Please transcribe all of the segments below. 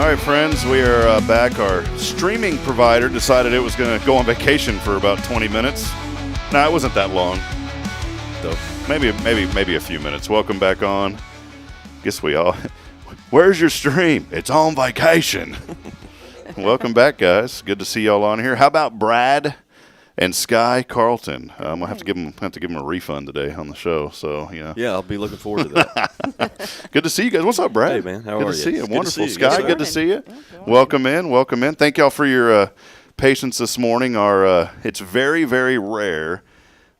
All right, friends, we are back. Our streaming provider decided it was going to go on vacation for about 20 minutes. No, it wasn't that long, though. Maybe a few minutes. Welcome back on. Guess we all. Where's your stream? It's on vacation. Welcome back, guys. Good to see y'all on here. How about Brad and Sky Carlton? I'm gonna have to give them a refund today on the show. So Yeah, I'll be looking forward to that. Good to see you guys. What's up, Brad? Hey, man. How are you? Good to see you. Good Wonderful. to see you. Sky, good to see you. Welcome in. Thank y'all for your patience this morning. It's very, very rare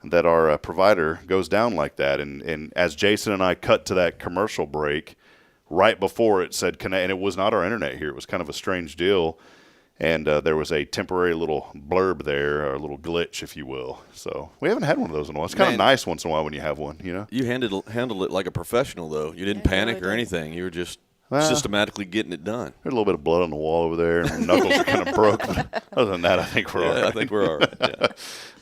that our provider goes down like that. And as Jason and I cut to that commercial break, right before it said connect, and it was not our internet here. It was kind of a strange deal. And there was a temporary little blurb there, or a little glitch, if you will. So we haven't had one of those in a while. It's kind of nice once in a while when you have one, you know? You handled it like a professional, though. You didn't panic or anything. You were just systematically getting it done. There's a little bit of blood on the wall over there, and my knuckles are kind of broke. But other than that, I think we're all right. I think we're all right. Yeah.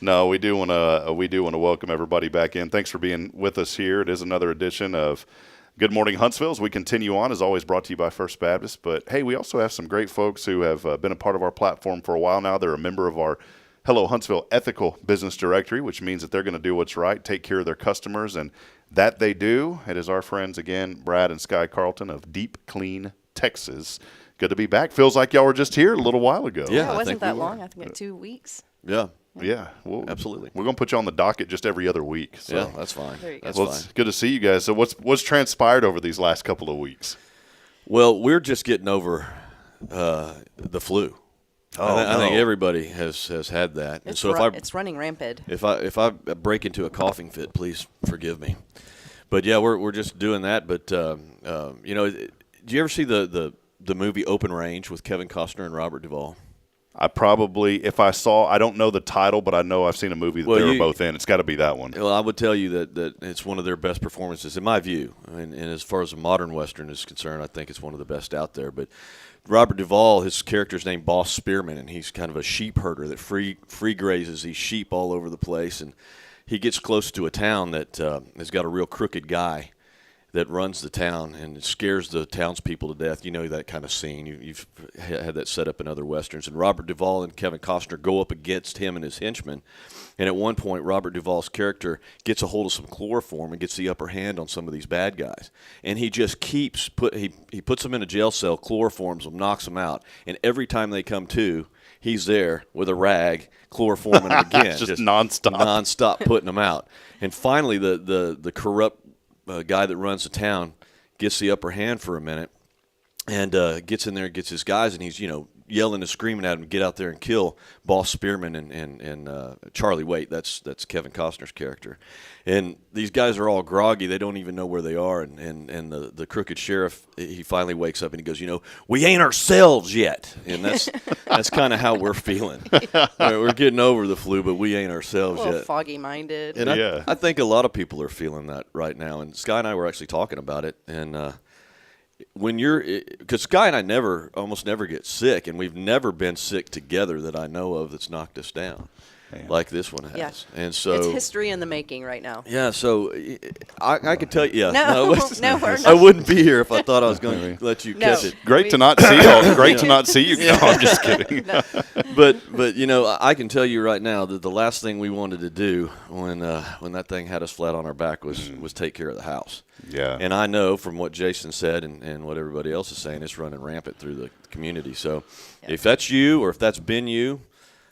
No, we do want to welcome everybody back in. Thanks for being with us here. It is another edition of Good Morning Huntsville as we continue on, as always brought to you by First Baptist. But, hey, we also have some great folks who have been a part of our platform for a while now. They're a member of our Hello Huntsville Ethical Business Directory, which means that they're going to do what's right, take care of their customers, and that they do. It is our friends, again, Brad and Sky Carlton of Deep Clean, Texas. Good to be back. Feels like y'all were just here a little while ago. Yeah, it wasn't that long. I think like 2 weeks. Yeah. Yeah, well, absolutely. We're going to put you on the docket just every other week. So. Yeah, that's fine. That's fine. It's good to see you guys. So what's transpired over these last couple of weeks? Well, we're just getting over the flu. I think everybody has had that. It's and so it's running rampant. If I break into a coughing fit, please forgive me. But yeah, we're just doing that. But do you ever see the movie Open Range with Kevin Costner and Robert Duvall? I probably, if I saw, I don't know the title, but I know I've seen a movie that they were both in. It's got to be that one. Well, I would tell you that it's one of their best performances, in my view. And as far as a modern Western is concerned, I think it's one of the best out there. But Robert Duvall, his character's named Boss Spearman, and he's kind of a sheep herder that free grazes these sheep all over the place. And he gets close to a town that has got a real crooked guy that runs the town, and it scares the townspeople to death. You know that kind of scene. You've had that set up in other Westerns. And Robert Duvall and Kevin Costner go up against him and his henchmen. And at one point, Robert Duvall's character gets a hold of some chloroform and gets the upper hand on some of these bad guys. And he just keeps he puts them in a jail cell, chloroforms them, knocks them out. And every time they come to, he's there with a rag, chloroforming them again. just nonstop putting them out. And finally, the corrupt guy that runs the town gets the upper hand for a minute and gets in there and gets his guys, and he's yelling and screaming at him to get out there and kill Boss Spearman and Charlie Waite. That's Kevin Costner's character. And these guys are all groggy. They don't even know where they are. And the crooked sheriff, he finally wakes up and he goes, we ain't ourselves yet. And that's kind of how we're feeling. We're getting over the flu, but we ain't ourselves a little yet. foggy-minded. And I think a lot of people are feeling that right now. And Sky and I were actually talking about it. And because Sky and I almost never get sick, and we've never been sick together that I know of that's knocked us down like this one has. Yeah. And so it's history in the making right now. Yeah, so I could tell you. Yeah, no, we're not. I wouldn't be here if I thought I was going to let you catch it. Great to not see you. Great to not see you. No, I'm just kidding. No. But I can tell you right now that the last thing we wanted to do when that thing had us flat on our back was take care of the house. Yeah. And I know from what Jason said and what everybody else is saying, it's running rampant through the community. So if that's you or if that's been you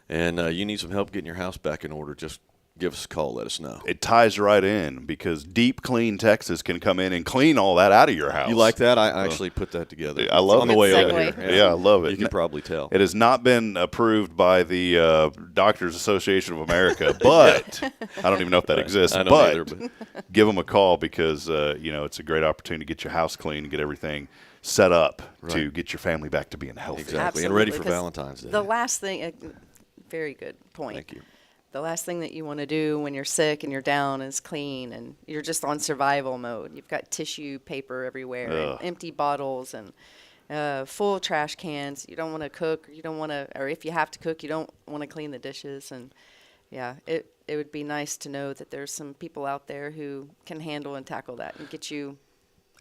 and you need some help getting your house back in order, just give us a call. Let us know. It ties right in because Deep Clean Texas can come in and clean all that out of your house. You like that? I actually put that together. I love it. On the way over here. Yeah, I love it. You can probably tell. It has not been approved by the Doctors Association of America, but I don't even know if that exists. I don't either, but give them a call because it's a great opportunity to get your house clean and get everything set up to get your family back to being healthy. Exactly. Absolutely. And ready for Valentine's Day. The last thing, very good point. Thank you. The last thing that you want to do when you're sick and you're down is clean, and you're just on survival mode. You've got tissue paper everywhere, and empty bottles, and full trash cans. You don't want to cook. Or if you have to cook, you don't want to clean the dishes. And yeah, it would be nice to know that there's some people out there who can handle and tackle that and get you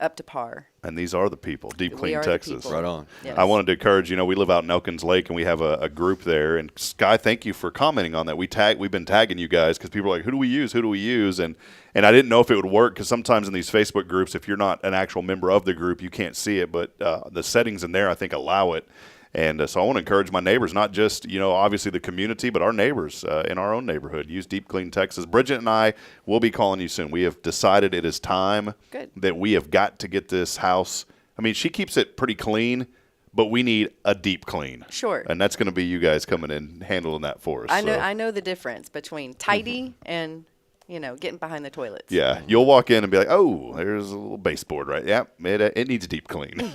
up to par. And these are the people, Deep We Clean are the Texas. people. Right on. Yes. I wanted to encourage, we live out in Elkins Lake, and we have a group there. And Sky, thank you for commenting on that. We've been tagging you guys because people are like, who do we use? Who do we use? And I didn't know if it would work because sometimes in these Facebook groups, if you're not an actual member of the group, you can't see it. But the settings in there, I think, allow it. And so I want to encourage my neighbors, not just, obviously the community, but our neighbors in our own neighborhood. Use Deep Clean Texas. Bridget and I will be calling you soon. We have decided it is time that we have got to get this house. I mean, she keeps it pretty clean, but we need a deep clean. Sure. And that's going to be you guys coming in handling that for us. I know the difference between tidy and, getting behind the toilets. Yeah, you'll walk in and be like, "Oh, there's a little baseboard, right? Yeah, it needs deep clean."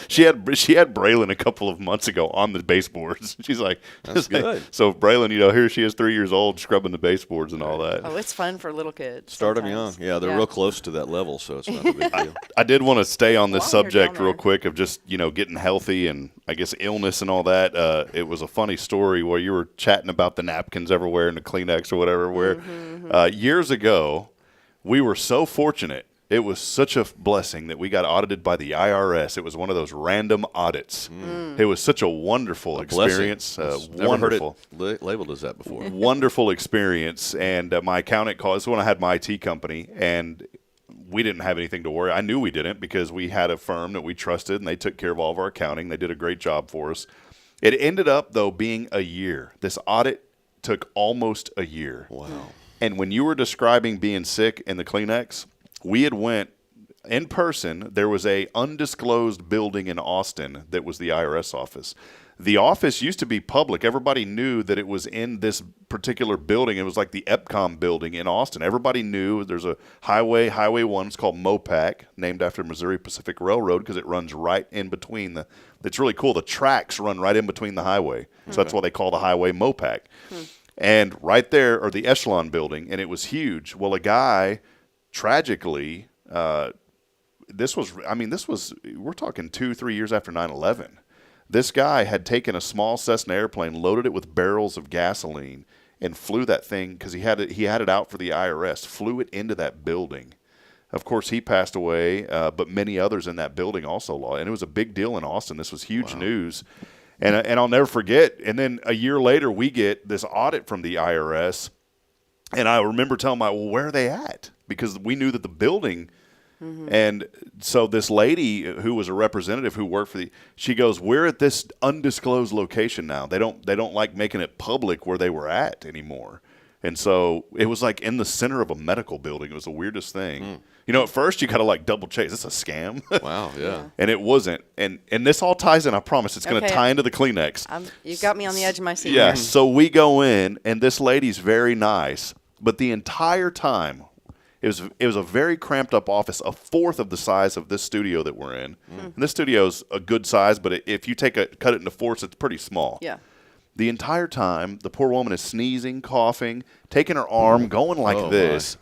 she had Braylon a couple of months ago on the baseboards. She's like, "That's good." So Braylon, here she is, 3 years old, scrubbing the baseboards and all that. Oh, it's fun for little kids. Start them sometimes. young. Yeah, they're real close to that level, so it's not a big deal. I did want to stay on this While you're subject down real there. quick of just, getting healthy and I guess illness and all that. It was a funny story where you were chatting about the napkins everywhere and the Kleenex or whatever, where years ago, we were so fortunate. It was such a blessing that we got audited by the IRS. It was one of those random audits. It was such a wonderful experience. Never heard Wonderful. it labeled as that before. Wonderful experience. And my accountant called. This is when I had my IT company, and we didn't have anything to worry. I knew we didn't because we had a firm that we trusted, and they took care of all of our accounting. They did a great job for us. It ended up, though, being a year. This audit took almost a year. Wow. And when you were describing being sick in the Kleenex, we had went in person. There was a undisclosed building in Austin that was the IRS office. The office used to be public. Everybody knew that it was in this particular building. It was like the EPCOM building in Austin. Everybody knew there's a Highway 1. It's called MOPAC, named after Missouri Pacific Railroad because it runs right in between the. It's really cool. The tracks run right in between the highway. So that's why they call the highway MOPAC. And right there are the Echelon building, and it was huge. Well, a guy, tragically, we're talking 2-3 years after 9/11. This guy had taken a small Cessna airplane, loaded it with barrels of gasoline, and flew that thing because he had it out for the IRS, flew it into that building. Of course, he passed away, but many others in that building also lost. And it was a big deal in Austin. This was huge news. And I'll never forget. And then a year later, we get this audit from the IRS. And I remember telling where are they at? Because we knew that the building. And so this lady who was a representative who worked for she goes, we're at this undisclosed location now. They don't like making it public where they were at anymore. And so it was like in the center of a medical building. It was the weirdest thing. At first you kind of like double check. Is this a scam? Wow, yeah. And it wasn't. And this all ties in, I promise. It's going to tie into the Kleenex. You got me on the edge of my seat. Yeah, so we go in, and this lady's very nice. But the entire time, it was a very cramped up office, a fourth of the size of this studio that we're in. And this studio's a good size, but if you cut it into fourths, it's pretty small. Yeah. The entire time, the poor woman is sneezing, coughing, taking her arm, going like this.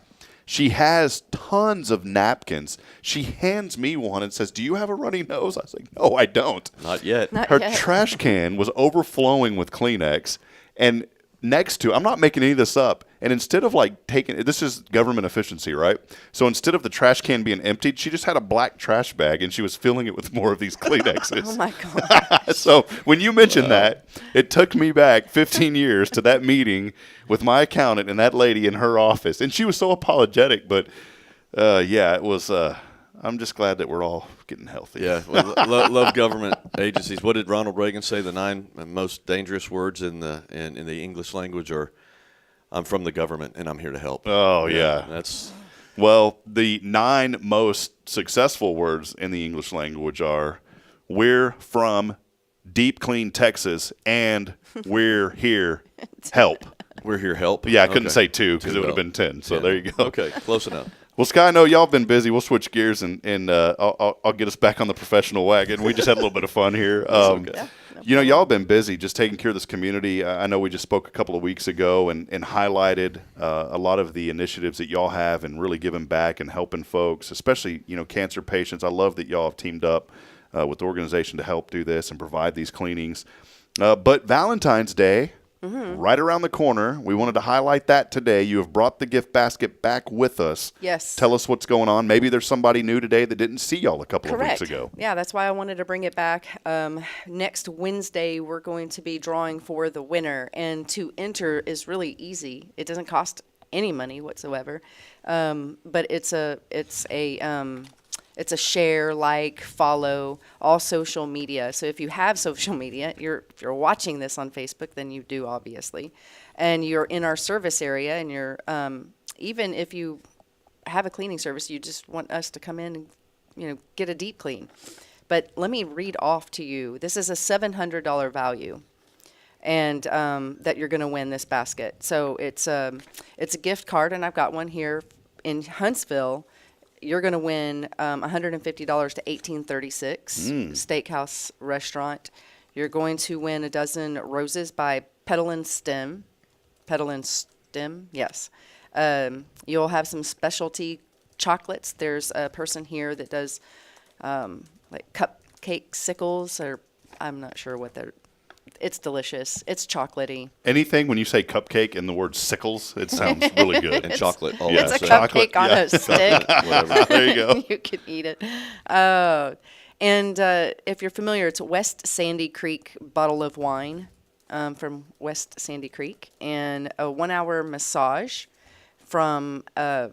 She has tons of napkins. She hands me one and says, "Do you have a runny nose?" I was like, "No, I don't." Not yet. Her trash can was overflowing with Kleenex, and next to, I'm not making any of this up, and instead of like this is government efficiency, right? So instead of the trash can being emptied, she just had a black trash bag, and she was filling it with more of these Kleenexes. Oh, my God. So when you mentioned that, it took me back 15 years to that meeting with my accountant and that lady in her office, and she was so apologetic, but it was I'm just glad that we're all getting healthy. Yeah, love government agencies. What did Ronald Reagan say? The 9 most dangerous words in the English language are, "I'm from the government and I'm here to help." Oh yeah, that's. Well, the 9 most successful words in the English language are, "We're from Deep Clean Texas and we're here help." We're here help. Yeah, I couldn't say 2 because it would have been 10. So there you go. Okay, close enough. Well, Sky, I know y'all have been busy. We'll switch gears and I'll get us back on the professional wagon. We just had a little bit of fun here. Okay. Y'all have been busy just taking care of this community. I know we just spoke a couple of weeks ago and highlighted a lot of the initiatives that y'all have and really giving back and helping folks, especially, cancer patients. I love that y'all have teamed up with the organization to help do this and provide these cleanings. But Valentine's Day right around the corner. We wanted to highlight that today. You have brought the gift basket back with us. Yes. Tell us what's going on. Maybe there's somebody new today that didn't see y'all a couple of Correct. weeks ago. Yeah, that's why I wanted to bring it back. Next Wednesday, we're going to be drawing for the winner, and to enter is really easy. It doesn't cost any money whatsoever, but it's a share, like, follow, all social media. So if you have social media, if you're watching this on Facebook, then you do, obviously, and you're in our service area, and you're even if you have a cleaning service, you just want us to come in and get a deep clean. But let me read off to you. This is a $700 value, and that you're going to win this basket. So it's a gift card, and I've got one here in Huntsville. You're going to win $150 to 1836 Steakhouse Restaurant. You're going to win a dozen roses by Petal and Stem. Petal and Stem, yes. You'll have some specialty chocolates. There's a person here that does like cupcake sickles, or I'm not sure what they're. It's delicious. It's chocolatey. Anything when you say cupcake and the word sickles, it sounds really good. And chocolate. Yeah. It's a Chocolate, cupcake on a stick. Whatever. There you go. You can eat it. And if you're familiar, it's West Sandy Creek bottle of wine from West Sandy Creek, and a 1-hour massage from a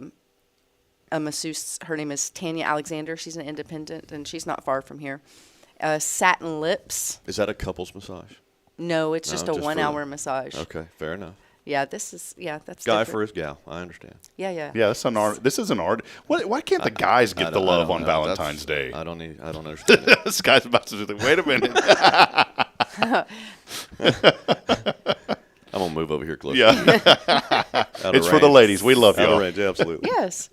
masseuse. Her name is Tanya Alexander. She's an independent, and she's not far from here. Satin lips. Is that a couple's massage? No, it's just a just for 1-hour massage. Okay, fair enough. Yeah, that's Guy different. for his gal. I understand. Yeah. Yeah, that's an art. This is an art. Why can't the guys get the love on Valentine's Day? I don't understand it. This guy's about to do. Wait a minute. I'm gonna move over here closer. Yeah, Out of it's for the range. ladies. We love Out of y'all. range, yeah, absolutely. Yes.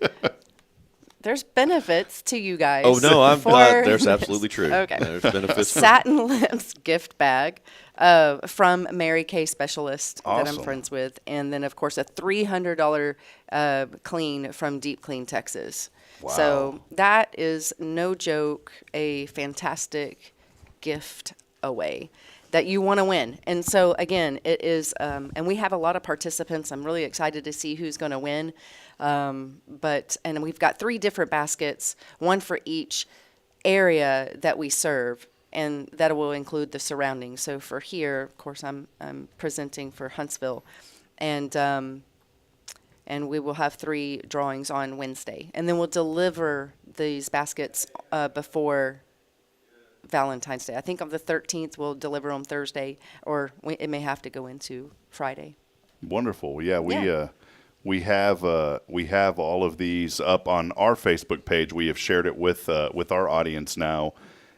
There's benefits to you guys. Oh no, I'm for not. There's this. absolutely true. Okay. There's benefits. Satin Lips gift bag from Mary Kay Specialist that I'm Awesome. friends with. And then, of course, a $300 clean from Deep Clean, Texas. Wow. So that is, no joke, a fantastic gift away that you want to win. And so, again, it is, and we have a lot of participants. I'm really excited to see who's going to win. And we've got 3 different baskets, one for each area that we serve, and that will include the surroundings. So for here, of course, I'm presenting for Huntsville, and we will have 3 drawings on Wednesday, and then we'll deliver these baskets before Valentine's Day. I think on the 13th we'll deliver them Thursday, or it may have to go into Friday. Wonderful. Yeah, Yeah. we have all of these up on our Facebook page. We have shared it with our audience now,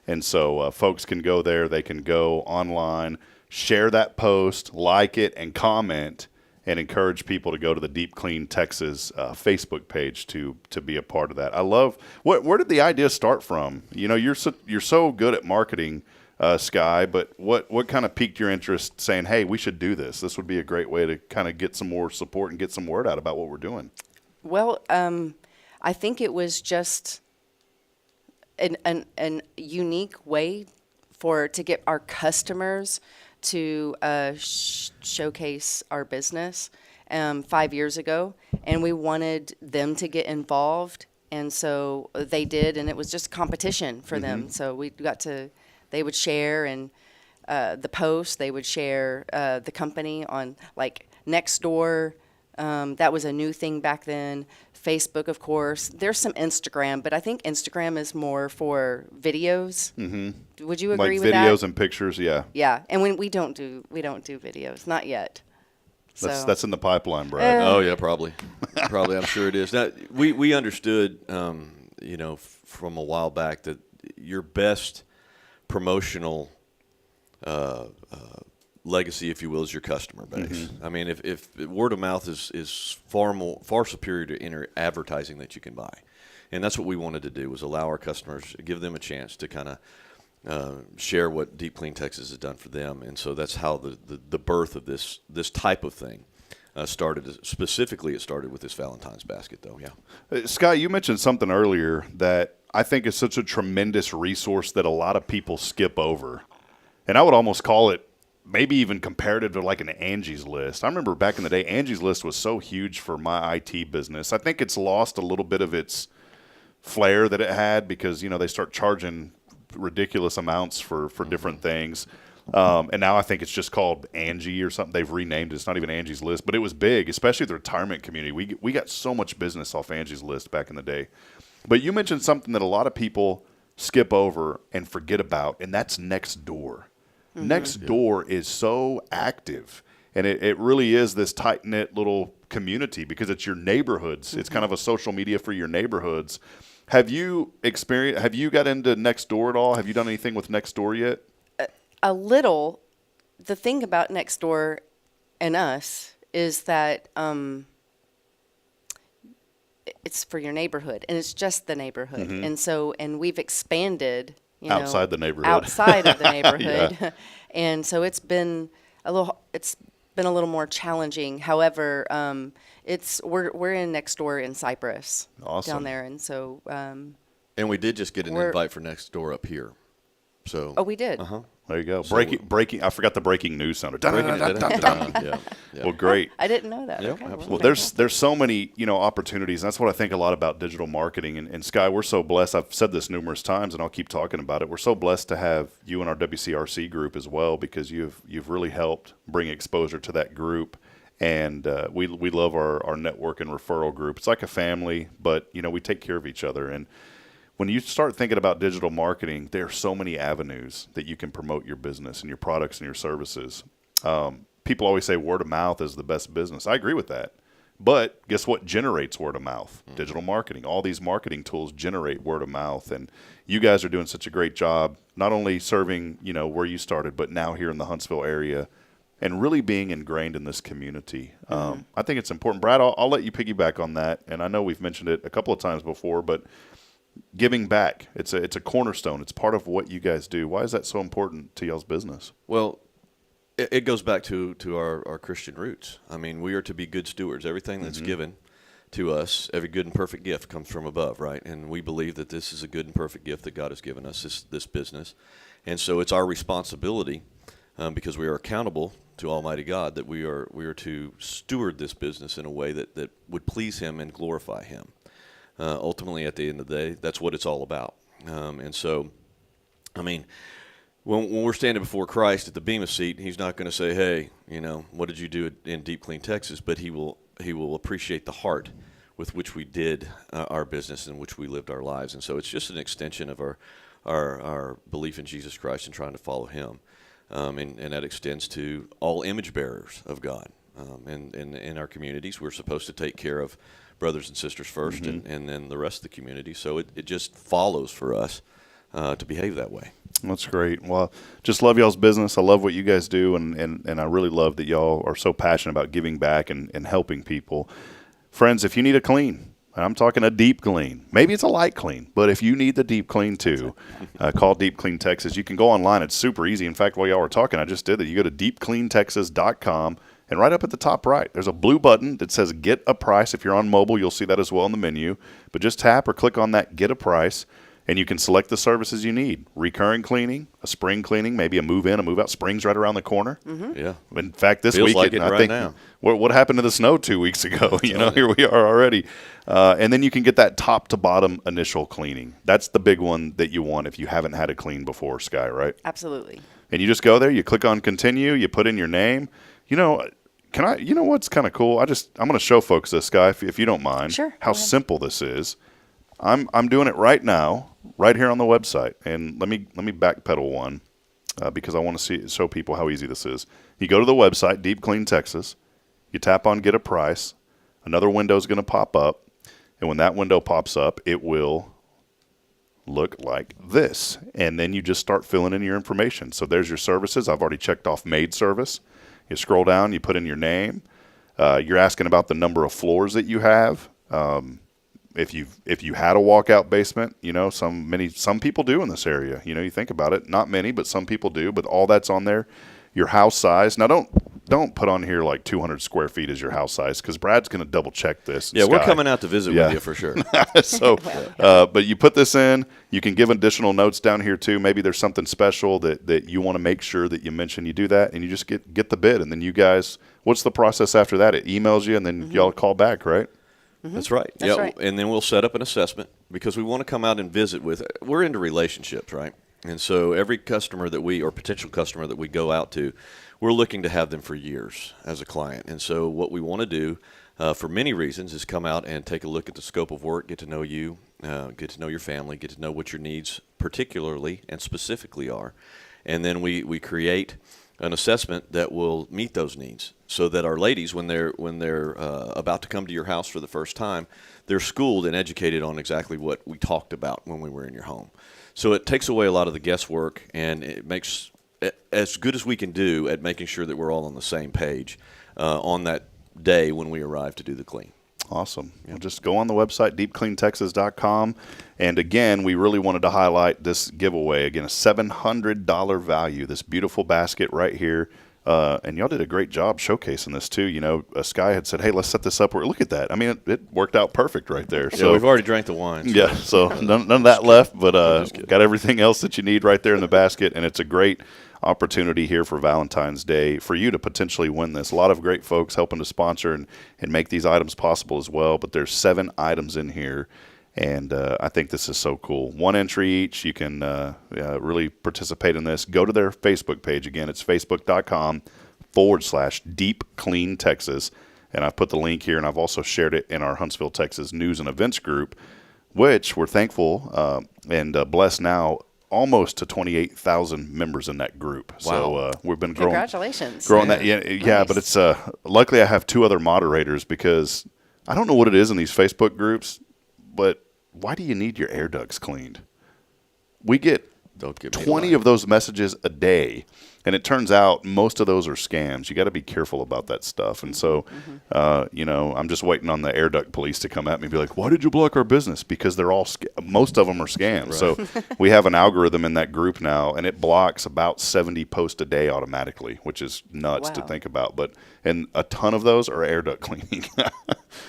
and so folks can go there. They can go online, share that post, like it, and comment, and encourage people to go to the Deep Clean Texas Facebook page to be a part of that. I love where did the idea start from? You're so good at marketing, Sky, but what kind of piqued your interest saying, hey, we should do this? This would be a great way to kind of get some more support and get some word out about what we're doing. Well, I think it was just an unique way to get our customers to showcase our business 5 years ago, and we wanted them to get involved, and so they did, and it was just competition for them. So they would share, and the post, they would share the company on, like, Nextdoor. That was a new thing back then. Facebook, of course. There's some Instagram, but I think Instagram is more for videos. Mm-hmm. Would you agree with that? Like videos and pictures, yeah. Yeah, and when we don't do videos, not yet. That's in the pipeline, Brad. Oh yeah, probably. I'm sure it is. Now, we understood, from a while back that your best promotional legacy, if you will, is your customer base. Mm-hmm. I mean, if word of mouth is far superior to any advertising that you can buy, and that's what we wanted to do, was allow our customers, give them a chance to kind of share what Deep Clean Texas has done for them, and so that's how the birth of this type of thing started. Specifically, it started with this Valentine's basket, though. Yeah, Scott, you mentioned something earlier that I think is such a tremendous resource that a lot of people skip over, and I would almost call it maybe even comparative to like an Angie's List. I remember back in the day, Angie's List was so huge for my IT business. I think it's lost a little bit of its flair that it had because, they start charging ridiculous amounts for different things. And now I think it's just called Angie or something. They've renamed it. It's not even Angie's List, but it was big, especially the retirement community. We got so much business off Angie's List back in the day. But you mentioned something that a lot of people skip over and forget about, and that's Nextdoor. Nextdoor is so active, and it really is this tight-knit little community because it's your neighborhoods. It's kind of a social media for your neighborhoods. Have you got into Nextdoor at all? Have you done anything with Nextdoor yet? A little. The thing about Nextdoor and us is that it's for your neighborhood, and it's just the neighborhood. And we've expanded outside the neighborhood, outside of the neighborhood. Yeah. And so it's been a little more challenging. However, we're in Nextdoor in Cyprus, awesome, down there, and so and we did just get an invite for Nextdoor up here. So we did. There you go. So breaking. I forgot the breaking news sound. Yeah. Well, great. I didn't know that. Yeah, Okay, absolutely. Well, there's so many opportunities. And that's what I think a lot about digital marketing. And Sky, we're so blessed. I've said this numerous times, and I'll keep talking about it. We're so blessed to have you in our WCRC group as well because you've really helped bring exposure to that group. And we love our network and referral group. It's like a family, but we take care of each other. And when you start thinking about digital marketing, there are so many avenues that you can promote your business and your products and your services. People always say word of mouth is the best business. I agree with that. But guess what generates word of mouth? Digital marketing. All these marketing tools generate word of mouth. And you guys are doing such a great job, not only serving, where you started, but now here in the Huntsville area and really being ingrained in this community. I think it's important. Brad, I'll let you piggyback on that. And I know we've mentioned it a couple of times before, but giving back, it's a cornerstone. It's part of what you guys do. Why is that so important to y'all's business? Well, it goes back to our Christian roots. I mean, we are to be good stewards. Everything that's given to us, every good and perfect gift comes from above, right? And we believe that this is a good and perfect gift that God has given us, this business. And so it's our responsibility, because we are accountable to Almighty God, that we are to steward this business in a way that would please Him and glorify Him. Ultimately, at the end of the day, that's what it's all about. And so, I mean, when we're standing before Christ at the Bema seat, He's not going to say, "Hey, what did you do in Deep Clean, Texas?" But He will appreciate the heart with which we did our business and which we lived our lives. And so, it's just an extension of our belief in Jesus Christ and trying to follow Him, and that extends to all image bearers of God. And in our communities, we're supposed to take care of brothers and sisters first, and then the rest of the community. So it just follows for us to behave that way. That's great. Well, just love y'all's business. I love what you guys do, and I really love that y'all are so passionate about giving back and helping people. Friends, if you need a clean, and I'm talking a deep clean, maybe it's a light clean, but if you need the deep clean too, call Deep Clean Texas. You can go online. It's super easy. In fact, while y'all were talking, I just did that. You go to deepcleantexas.com. And right up at the top right, there's a blue button that says Get a Price. If you're on mobile, you'll see that as well in the menu. But just tap or click on that Get a Price, and you can select the services you need. Recurring cleaning, a spring cleaning, maybe a move-in, a move-out. Spring's right around the corner. Yeah. In fact, this Feels week, like it I right think, now. What happened to the snow 2 weeks ago? Here we are already. And then you can get that top-to-bottom initial cleaning. That's the big one that you want if you haven't had a clean before, Sky, right? Absolutely. And you just go there, you click on Continue, you put in your name. What's kind of cool? I'm going to show folks this, Guy, if you don't mind. Sure. How simple this is. I'm doing it right now, right here on the website. And let me backpedal one because I want to show people how easy this is. You go to the website, Deep Clean Texas. You tap on Get a Price. Another window is going to pop up. And when that window pops up, it will look like this. And then you just start filling in your information. So there's your services. I've already checked off maid service. You scroll down, you put in your name. You're asking about the number of floors that you have. If you had a walkout basement, some people do in this area. You think about it, not many, but some people do. But all that's on there. Your house size. Now, don't put on here like 200 square feet as your house size, because Brad's going to double check this. Yeah, we're coming out to visit with you for sure. So, but you put this in. You can give additional notes down here too. Maybe there's something special that you want to make sure that you mention. You do that, and you just get the bid, and then you guys. What's the process after that? It emails you, and then y'all call back, right? That's right. That's right. And then we'll set up an assessment because we want to come out and visit with. We're into relationships, right? And so every customer or potential customer that we go out to, we're looking to have them for years as a client. And so what we want to do, for many reasons, is come out and take a look at the scope of work, get to know you, get to know your family, get to know what your needs particularly and specifically are, and then we create an assessment that will meet those needs, so that our ladies, when they're about to come to your house for the first time, they're schooled and educated on exactly what we talked about when we were in your home. So it takes away a lot of the guesswork, and it makes as good as we can do at making sure that we're all on the same page on that day when we arrive to do the clean. Awesome. Well, just go on the website, deepcleantexas.com. And again, we really wanted to highlight this giveaway. Again, a $700 value, this beautiful basket right here. And y'all did a great job showcasing this too. You know, Sky had said, hey, let's set this up. Look at that. I mean, it worked out perfect right there. So we've already drank the wine. So. Yeah, so none of that left, but got everything else that you need right there in the basket. And it's a great opportunity here for Valentine's Day for you to potentially win this. A lot of great folks helping to sponsor and make these items possible as well. But there's 7 items in here, and I think this is so cool. 1 entry each. You can really participate in this. Go to their Facebook page. Again, it's facebook.com/deepcleantexas. And I've put the link here, and I've also shared it in our Huntsville, Texas news and events group, which we're thankful and blessed now. Almost to 28,000 members in that group. Wow. So we've been growing. Congratulations. Growing that. Yeah, Nice. But it's luckily I have 2 other moderators, because I don't know what it is in these Facebook groups, but why do you need your air ducts cleaned? We get Don't give me 20 of those messages a day, and it turns out most of those are scams. You got to be careful about that stuff. And so, I'm just waiting on the air duct police to come at me and be like, why did you block our business? Because they're all most of them are scams. Right. So we have an algorithm in that group now, and it blocks about 70 posts a day automatically, which is nuts to think about. And a ton of those are air duct cleaning.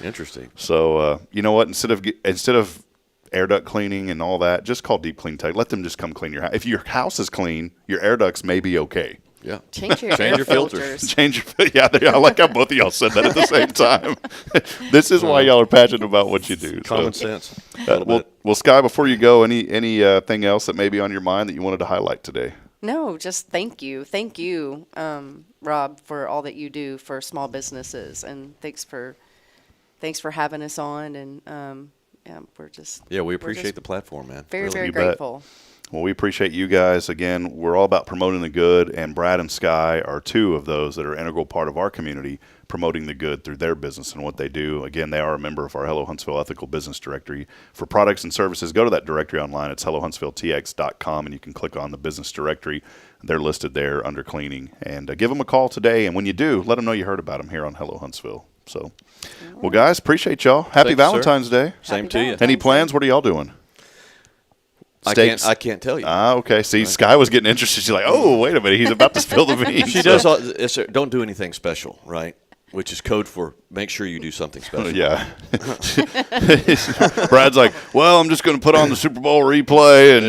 Interesting. So you know what? Instead of air duct cleaning and all that, just call Deep Clean Tech. Let them just come clean your house. If your house is clean, your air ducts may be okay. Yeah. Change your filters. Change your I like how both of y'all said that at the same time. This is why y'all are passionate about what you do. Common sense. Well, Sky, before you go, any thing else that may be on your mind that you wanted to highlight today? No, just thank you, Rob, for all that you do for small businesses, and thanks for having us on. And we appreciate the platform, man. Very grateful. Well, we appreciate you guys. Again, we're all about promoting the good, and Brad and Sky are 2 of those that are an integral part of our community, promoting the good through their business and what they do. Again, they are a member of our Hello Huntsville Ethical Business Directory. For products and services, go to that directory online. It's hellohuntsvilletx.com, and you can click on the business directory. They're listed there under cleaning. And give them a call today, and when you do, let them know you heard about them here on Hello Huntsville. So, well, guys, appreciate y'all. Happy Valentine's Day. Same to you. Any plans? What are y'all doing? I can't tell you. Okay. See, Sky was getting interested. She's like, oh, wait a minute. He's about to spill the beans. She does. Don't do anything special, right? Which is code for make sure you do something special. Yeah. Brad's like, well, I'm just going to put on the Super Bowl replay and,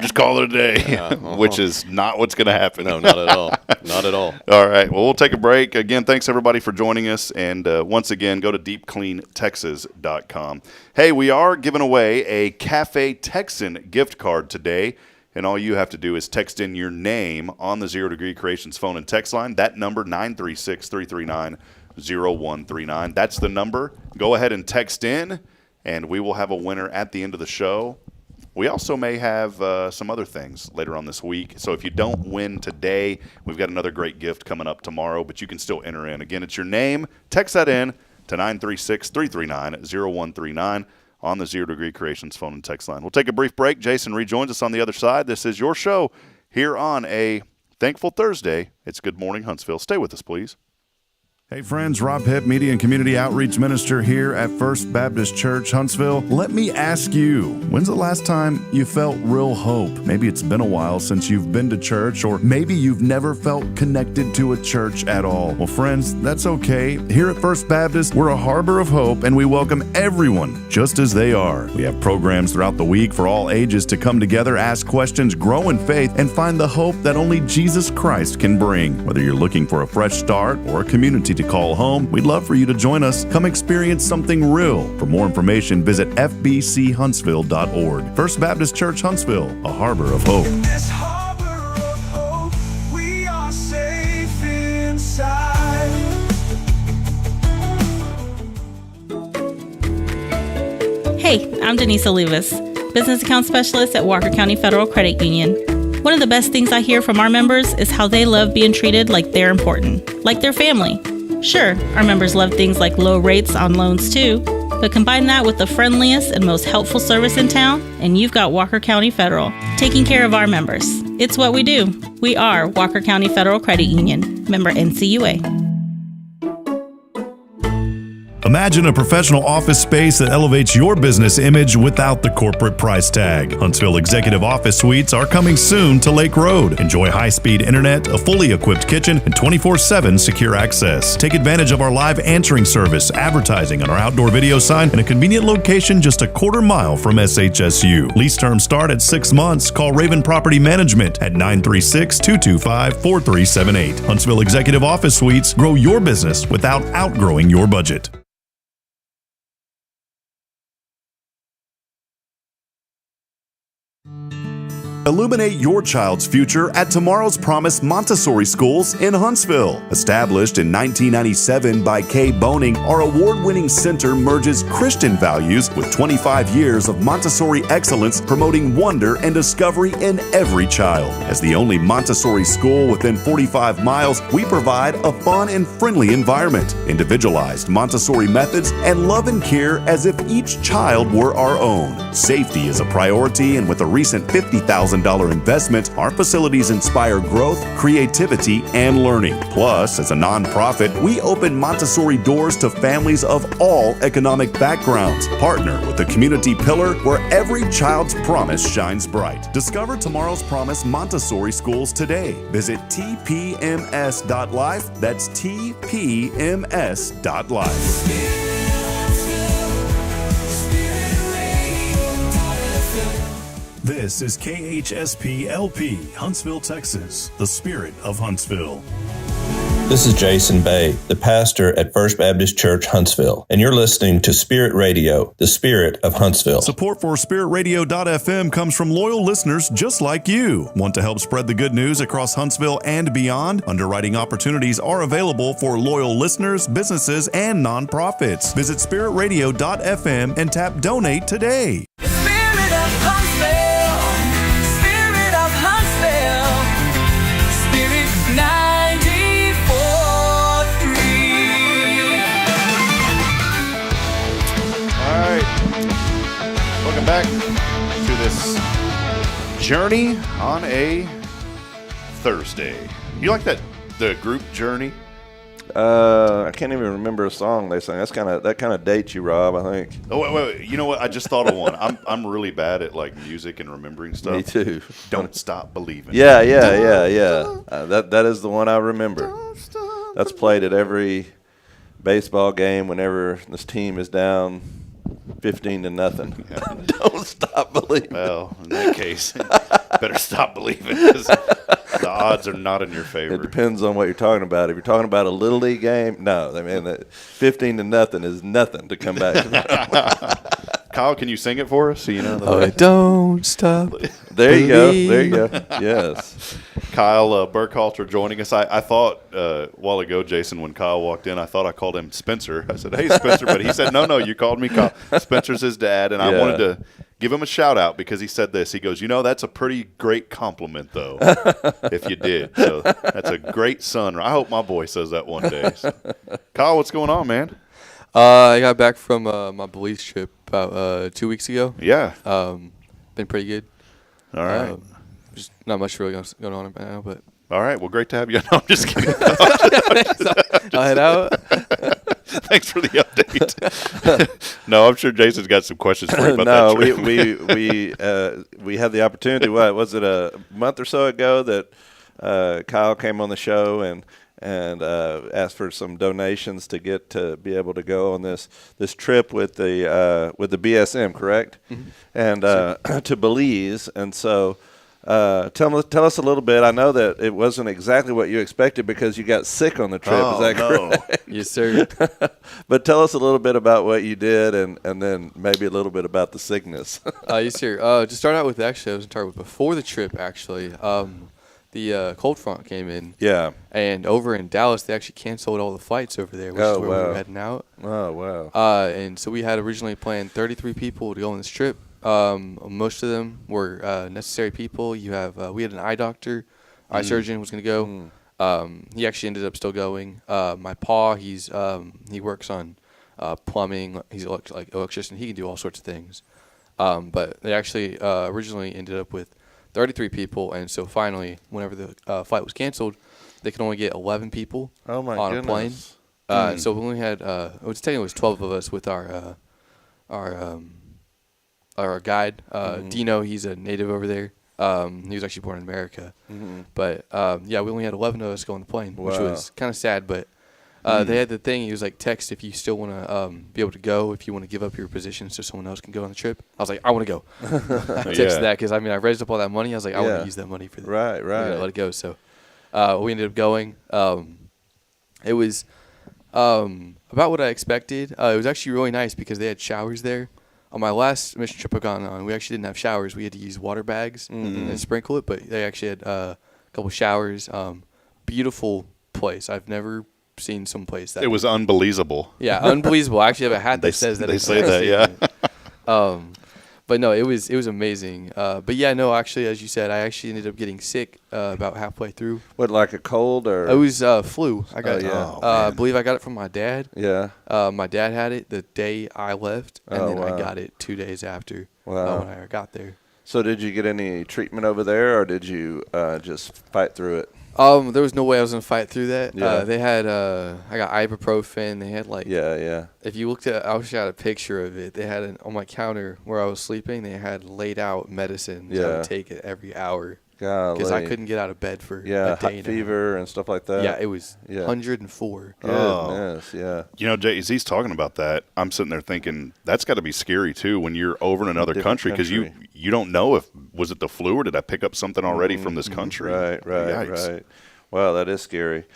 just call it a day, which is not what's going to happen. No, not at all. Not at all. All right. Well, we'll take a break. Again, thanks, everybody, for joining us. And once again, go to deepcleantexas.com. Hey, we are giving away a Cafe Texan gift card today. And all you have to do is text in your name on the 0 Degree Creations phone and text line. That number, 936-339-0139. That's the number. Go ahead and text in, and we will have a winner at the end of the show. We also may have some other things later on this week. So if you don't win today, we've got another great gift coming up tomorrow, but you can still enter in. Again, it's your name. Text that in to 936-339-0139. On the 0 Degree Creations phone and text line. We'll take a brief break. Jason rejoins us on the other side. This is your show here on a thankful Thursday. It's Good Morning Huntsville. Stay with us, please. Hey friends, Rob Hipp, Media and Community Outreach Minister here at First Baptist Church, Huntsville. Let me ask you, when's the last time you felt real hope? Maybe it's been a while since you've been to church, or maybe you've never felt connected to a church at all. Well, friends, that's okay. Here at First Baptist, we're a harbor of hope, and we welcome everyone just as they are. We have programs throughout the week for all ages to come together, ask questions, grow in faith, and find the hope that only Jesus Christ can bring. Whether you're looking for a fresh start or a community to call home, we'd love for you to join us. Come experience something real. For more information, visit fbchuntsville.org. First Baptist Church Huntsville, a harbor of hope. In this harbor of hope, we are safe inside. Hey, I'm Denise Olivas, Business Account Specialist at Walker County Federal Credit Union. One of the best things I hear from our members is how they love being treated like they're important, like their family. Sure, our members love things like low rates on loans too, but combine that with the friendliest and most helpful service in town, and you've got Walker County Federal, taking care of our members. It's what we do. We are Walker County Federal Credit Union, member NCUA. Imagine a professional office space that elevates your business image without the corporate price tag. Huntsville Executive Office Suites are coming soon to Lake Road. Enjoy high-speed internet, a fully equipped kitchen, and 24/7 secure access. Take advantage of our live answering service, advertising on our outdoor video sign, and a convenient location just a quarter mile from SHSU. Lease terms start at 6 months. Call Raven Property Management at 936-225-4378. Huntsville Executive Office Suites. Grow your business without outgrowing your budget. Illuminate your child's future at Tomorrow's Promise Montessori Schools in Huntsville. Established in 1997 by Kay Boning, our award-winning center merges Christian values with 25 years of Montessori excellence, promoting wonder and discovery in every child. As the only Montessori school within 45 miles, we provide a fun and friendly environment, individualized Montessori methods, and love and care as if each child were our own. Safety is a priority, and with a recent $50,000 investment, our facilities inspire growth, creativity, and learning. Plus, as a nonprofit, we open Montessori doors to families of all economic backgrounds. Partner with the community pillar where every child's promise shines bright. Discover Tomorrow's Promise Montessori Schools today. Visit tpms.life. That's tpms.life. This is KHSP LP, Huntsville, Texas, the spirit of Huntsville. This is Jason Bay, the pastor at First Baptist Church, Huntsville, and you're listening to Spirit Radio, the spirit of Huntsville. Support for spiritradio.fm comes from loyal listeners just like you. Want to help spread the good news across Huntsville and beyond? Underwriting opportunities are available for loyal listeners, businesses, and nonprofits. Visit spiritradio.fm and tap Donate today. Spirit of Huntsville, Spirit of Huntsville, Spirit 94.3. All right. Welcome back to this Journey on a Thursday. You like that, the group Journey? I can't even remember a song they sang. That kind of dates you, Rob, I think. Oh, wait. You know what? I just thought of one. I'm really bad at like music and remembering stuff. Me too. Don't Stop Believing. Yeah. That is the one I remember. That's played at every baseball game whenever this team is down 15-0. Yeah. Don't stop believing. Well, in that case, better stop believing because the odds are not in your favor. It depends on what you're talking about. If you're talking about a Little League game, no. I mean, 15-0 is nothing to come back. Kyle, can you sing it for us? So you know. Don't stop. There you go. Yes. Kyle Burkhalter joining us. I thought a while ago, Jason, when Kyle walked in, I thought I called him Spencer. I said, "Hey, Spencer," but he said, "No, you called me Kyle." Spencer's his dad, and I wanted to give him a shout out because he said this. He goes, "That's a pretty great compliment, though, if you did. So that's a great son." I hope my boy says that one day. So, Kyle, what's going on, man? I got back from my Belize trip about 2 weeks ago. Yeah. Been pretty good. All right. Just not much really going on right now, but All right. Well, great to have you. No, I'm just kidding. I'll head out. Thanks for the update. No, I'm sure Jason's got some questions for you about No, that trip. we had the opportunity. What was it, a month or so ago that Kyle came on the show and asked for some donations to get to be able to go on this trip with the BSM, correct? Mm-hmm. And to Belize, and so. Tell us a little bit. I know that it wasn't exactly what you expected because you got sick on the trip. Oh, is that no. correct? Yes, sir. But tell us a little bit about what you did and then maybe a little bit about the sickness. Yes, sir. To start out with, actually, I was starting with before the trip, actually. The cold front came in. Yeah. And over in Dallas, they actually canceled all the flights over there, which is where we were heading out. Oh, wow. And so we had originally planned 33 people to go on this trip. Most of them were necessary people. You have we had an eye doctor, eye surgeon was going to go. He actually ended up still going. My pa, he works on plumbing. He's electrician. He can do all sorts of things. But they actually originally ended up with 33 people, and so finally, whenever the flight was canceled, they could only get 11 people on a plane. So we only had it was 12 of us with our guide, Dino. He's a native over there. He was actually born in America. But, we only had 11 of us go on the plane, which was kind of sad. But they had the thing. He was like, text if you still want to be able to go, if you want to give up your position so someone else can go on the trip. I was like, I want to go. I texted that because, I raised up all that money. I was like, I want to use that money for that. Right. Let it go. So we ended up going. It was about what I expected. It was actually really nice because they had showers there. On my last mission trip I've gone on, we actually didn't have showers. We had to use water bags and sprinkle it, but they actually had a couple showers. Beautiful place. I've never seen some place that. It was unbelievable. Yeah, unbelievable. I actually have a hat that says that. They say that, yeah. But no, it was amazing. But yeah, no, actually, as you said, I actually ended up getting sick about halfway through. What, like a cold or? It was flu. I got I believe I got it from my dad. Yeah. My dad had it the day I left, and then I got it 2 days after when I got there. So did you get any treatment over there, or did you just fight through it? There was no way I was gonna fight through that. Yeah. They had I got ibuprofen. They had like If you looked at, I wish I had a picture of it. They had on my counter where I was sleeping. They had laid out medicine. I would take it every hour because I couldn't get out of bed for a day. Hot fever and stuff like that. Yeah, it was 104. Goodness, yeah. You know, Jay, as he's talking about that, I'm sitting there thinking that's got to be scary too when you're over in another country because you don't know if was it the flu or did I pick up something already from this country. Right. Wow, that is scary.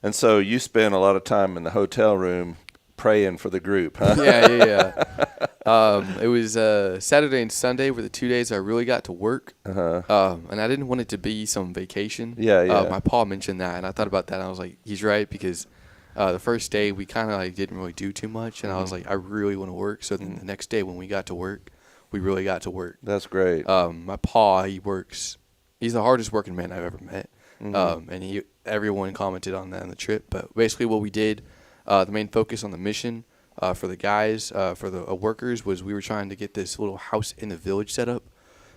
And so you spend a lot of time in the hotel room praying for the group, huh? Yeah. It was Saturday and Sunday were the 2 days I really got to work. And I didn't want it to be some vacation. My pa mentioned that, and I thought about that, and I was like, he's right, because the first day we kind of like didn't really do too much, and I was like, I really want to work. So then the next day when we got to work, we really got to work. That's great. My pa, he's the hardest working man I've ever met. And everyone commented on that on the trip. But basically what we did, the main focus on the mission for the guys, for the workers, was we were trying to get this little house in the village set up.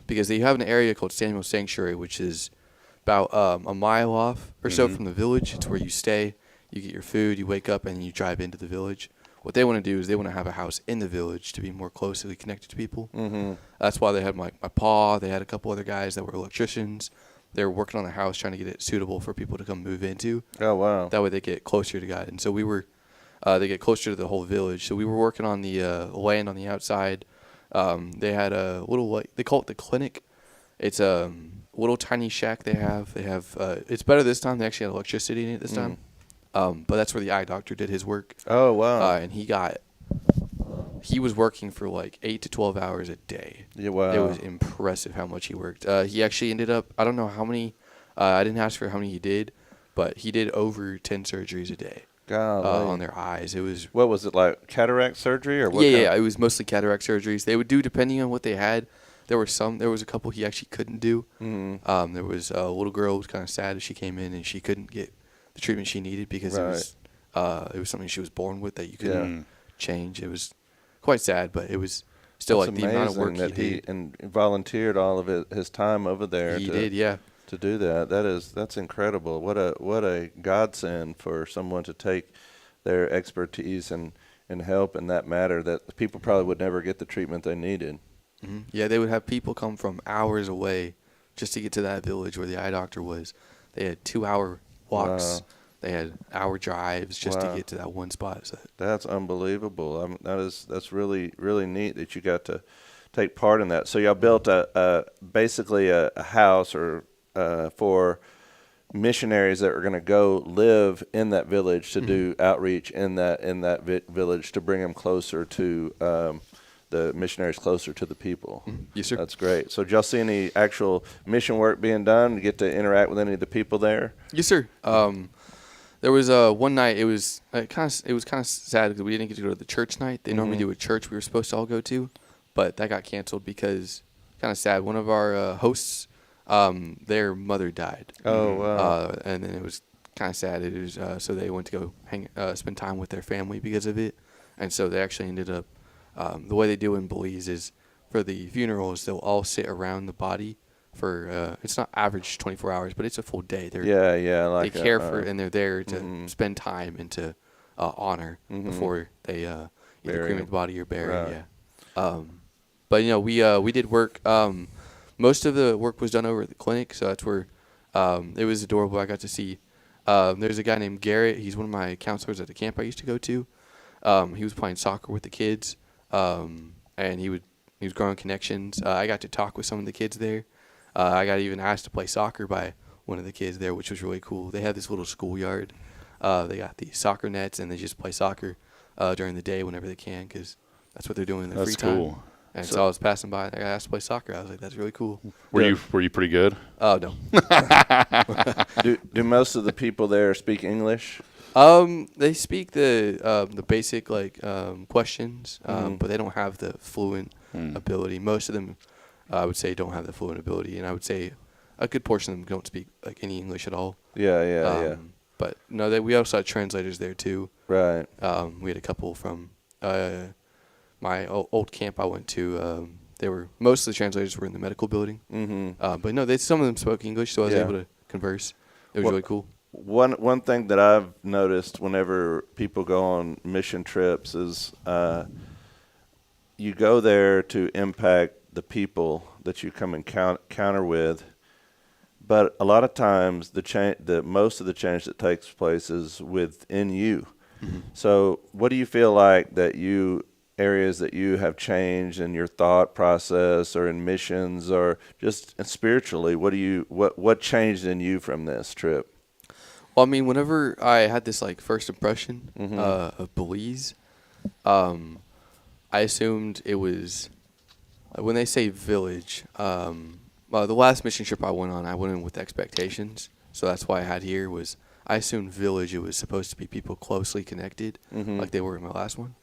Because they have an area called Samuel Sanctuary, which is about a mile off or so from the village. It's where you stay, you get your food, you wake up, and you drive into the village. What they want to do is they want to have a house in the village to be more closely connected to people. That's why they had my pa. They had a couple other guys that were electricians. They were working on the house, trying to get it suitable for people to come move into. Oh, wow. That way they get closer to God. And so they get closer to the whole village. So we were working on the land on the outside. They had a little, they call it the clinic. It's a little tiny shack they have. It's better this time. They actually had electricity in it this time. But that's where the eye doctor did his work. Oh, wow. And he was working for like 8 to 12 hours a day. Yeah, wow. It was impressive how much he worked. He actually ended up, I don't know how many, I didn't ask for how many he did, but he did over 10 surgeries a day on their eyes. It was. What was it, like cataract surgery or what? Yeah, it was mostly cataract surgeries. They would do depending on what they had. There was a couple he actually couldn't do. There was a little girl who was kind of sad as she came in and she couldn't get the treatment she needed because it was something she was born with that you couldn't change. It was quite sad, but it was still That's like the amount of work that he did. and volunteered all of his time over there. He did, yeah. to do that. That's incredible. What a godsend for someone to take their expertise and help in that matter that the people probably would never get the treatment they needed. Mm-hmm. Yeah, they would have people come from hours away just to get to that village where the eye doctor was. They had 2-hour walks. Wow. They had hour drives just to get to that one spot. So That's unbelievable. That's really, really neat that you got to take part in that. So y'all built basically a house or for missionaries that were going to go live in that village to do outreach in that village to bring them closer to the missionaries closer to the people. Yes, sir. That's great. So did y'all see any actual mission work being done? Get to interact with any of the people there? Yes, sir. There was one night. It was kind of sad because we didn't get to go to the church night. They normally do a church we were supposed to all go to, but that got canceled because kind of sad. One of our hosts, their mother died. Oh, wow. And then it was kind of sad. It was so they went to go spend time with their family because of it, and so they actually ended up. The way they do in Belize is for the funerals, they'll all sit around the body for it's not average 24 hours, but it's a full day. Like they care for and they're there to spend time and to honor before they either cremate the body or bury. Right. Yeah. But we did work. Most of the work was done over at the clinic, so that's where it was adorable. I got to see. There's a guy named Garrett. He's one of my counselors at the camp I used to go to. He was playing soccer with the kids, and he was growing connections. I got to talk with some of the kids there. I got even asked to play soccer by one of the kids there, which was really cool. They have this little schoolyard. They got the soccer nets, and they just play soccer during the day whenever they can because that's what they're doing in their free time. Cool. And so I was passing by, and I got asked to play soccer. I was like, that's really cool. Were you pretty good? Oh, no. Do most of the people there speak English? They speak the basic questions, but they don't have the fluent ability. Most of them, I would say, don't have the fluent ability, and I would say a good portion of them don't speak any English at all. Yeah. But no, we also had translators there too. Right. We had a couple from my old camp I went to. Most of the translators were in the medical building. Mm-hmm. But no, some of them spoke English, so I was able to converse. It was really cool. One thing that I've noticed whenever people go on mission trips is you go there to impact the people that you come encounter with, but a lot of times most of the change that takes place is within you. Mm-hmm. So what do you feel like that areas that you have changed in your thought process or in missions or just spiritually? What changed in you from this trip? Well, I mean, whenever I had this first impression of Belize, I assumed it was when they say village. The last mission trip I went on, I went in with expectations, so that's why I had here was I assumed village. It was supposed to be people closely connected, like they were in my last one.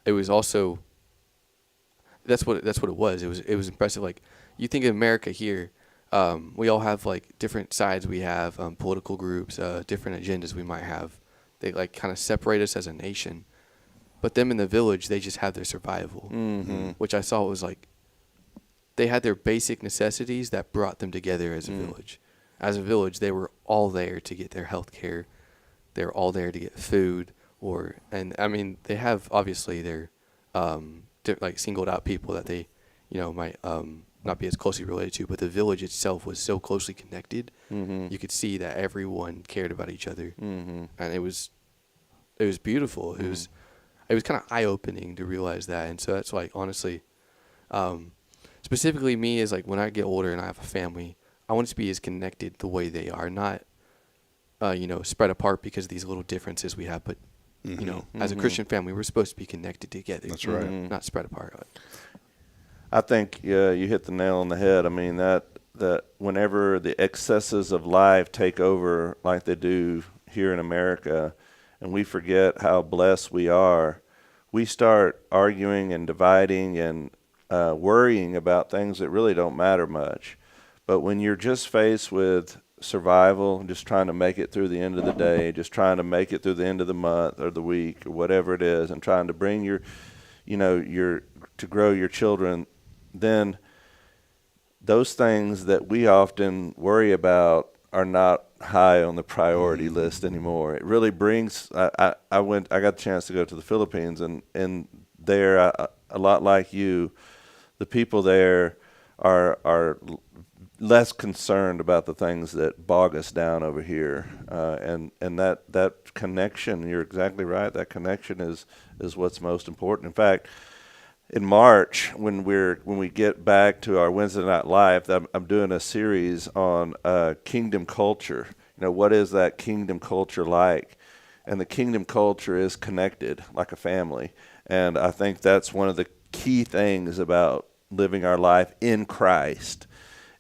It was also that's what it was. It was impressive. Like you think of America here. We all have different sides. We have political groups, different agendas we might have. They kind of separate us as a nation. But them in the village, they just have their survival, which I saw was they had their basic necessities that brought them together as a village. As a village, they were all there to get their health care. They were all there to get food, they have obviously their singled out people that they, might not be as closely related to, but the village itself was so closely connected. You could see that everyone cared about each other, and it was beautiful. It was kind of eye opening to realize that, and so that's honestly, specifically me is when I get older and I have a family, I want to be as connected the way they are, not spread apart because of these little differences we have, but as a Christian family, we're supposed to be connected together. That's right. Not spread apart. I think you hit the nail on the head. I mean, that whenever the excesses of life take over like they do here in America, and we forget how blessed we are, we start arguing and dividing and worrying about things that really don't matter much. But when you're just faced with survival, just trying to make it through the end of the day, just trying to make it through the end of the month or the week or whatever it is, and trying to bring to grow your children, then those things that we often worry about are not high on the priority list anymore. It really brings. I got the chance to go to the Philippines, and there, a lot like you, the people there are less concerned about the things that bog us down over here, and that connection. You're exactly right. That connection is what's most important. In fact, in March, when we get back to our Wednesday Night Live, I'm doing a series on kingdom culture. What is that kingdom culture like? And the kingdom culture is connected like a family. And I think that's one of the key things about living our life in Christ,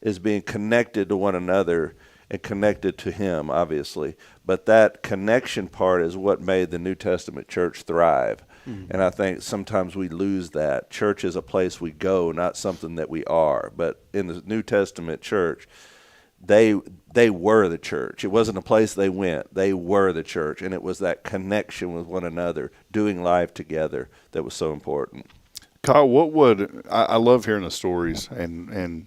is being connected to one another and connected to Him, obviously. But that connection part is what made the New Testament church thrive. Mm-hmm. And I think sometimes we lose that. Church is a place we go, not something that we are. But in the New Testament church, they were the church. It wasn't a place they went. They were the church. And it was that connection with one another, doing life together, that was so important. Kyle, I love hearing the stories and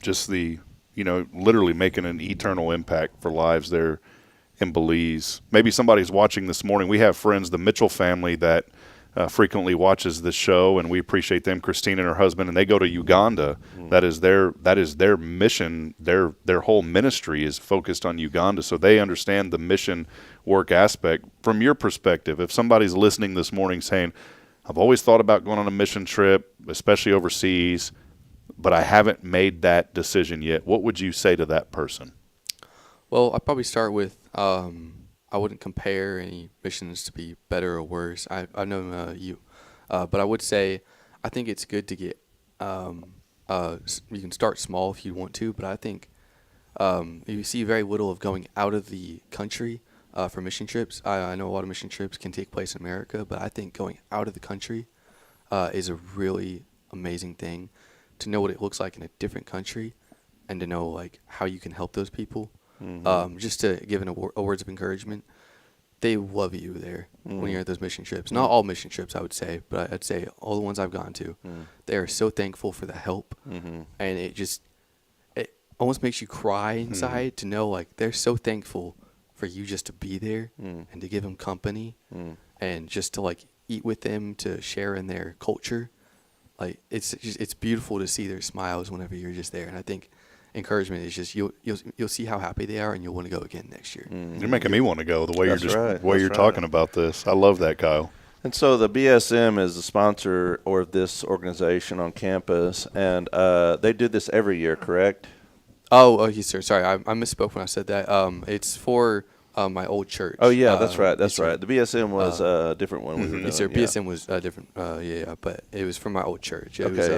just the, literally making an eternal impact for lives there in Belize. Maybe somebody's watching this morning. We have friends, the Mitchell family, that frequently watches this show, and we appreciate them, Christine and her husband, and they go to Uganda. Mm. That is their mission. Their whole ministry is focused on Uganda, so they understand the mission work aspect. From your perspective, if somebody's listening this morning saying, I've always thought about going on a mission trip, especially overseas, but I haven't made that decision yet, what would you say to that person? Well, I'd probably start with I wouldn't compare any missions to be better or worse. I know you, but I would say I think it's good to get. You can start small if you want to, but I think you see very little of going out of the country for mission trips. I know a lot of mission trips can take place in America, but I think going out of the country is a really amazing thing. To know what it looks like in a different country, and to know like how you can help those people. Mm-hmm. Just to give a words of encouragement, they love you there when you're at those mission trips. Not all mission trips, I would say, but I'd say all the ones I've gone to, they are so thankful for the help, and it almost makes you cry inside to know like they're so thankful for you just to be there and to give them company and just to like eat with them, to share in their culture. Like it's beautiful to see their smiles whenever you're just there, and I think encouragement is just you'll see how happy they are, and you'll want to go again next year. You're making me want to go the way you're talking about this. I love that, Kyle. And so the BSM is the sponsor of this organization on campus, and they do this every year, correct? Oh, yes, sir. Sorry, I misspoke when I said that. It's for my old church. Oh yeah, that's right. That's right. The BSM was a different one. We were yes, sir. BSM was different. But it was from my old church. It was,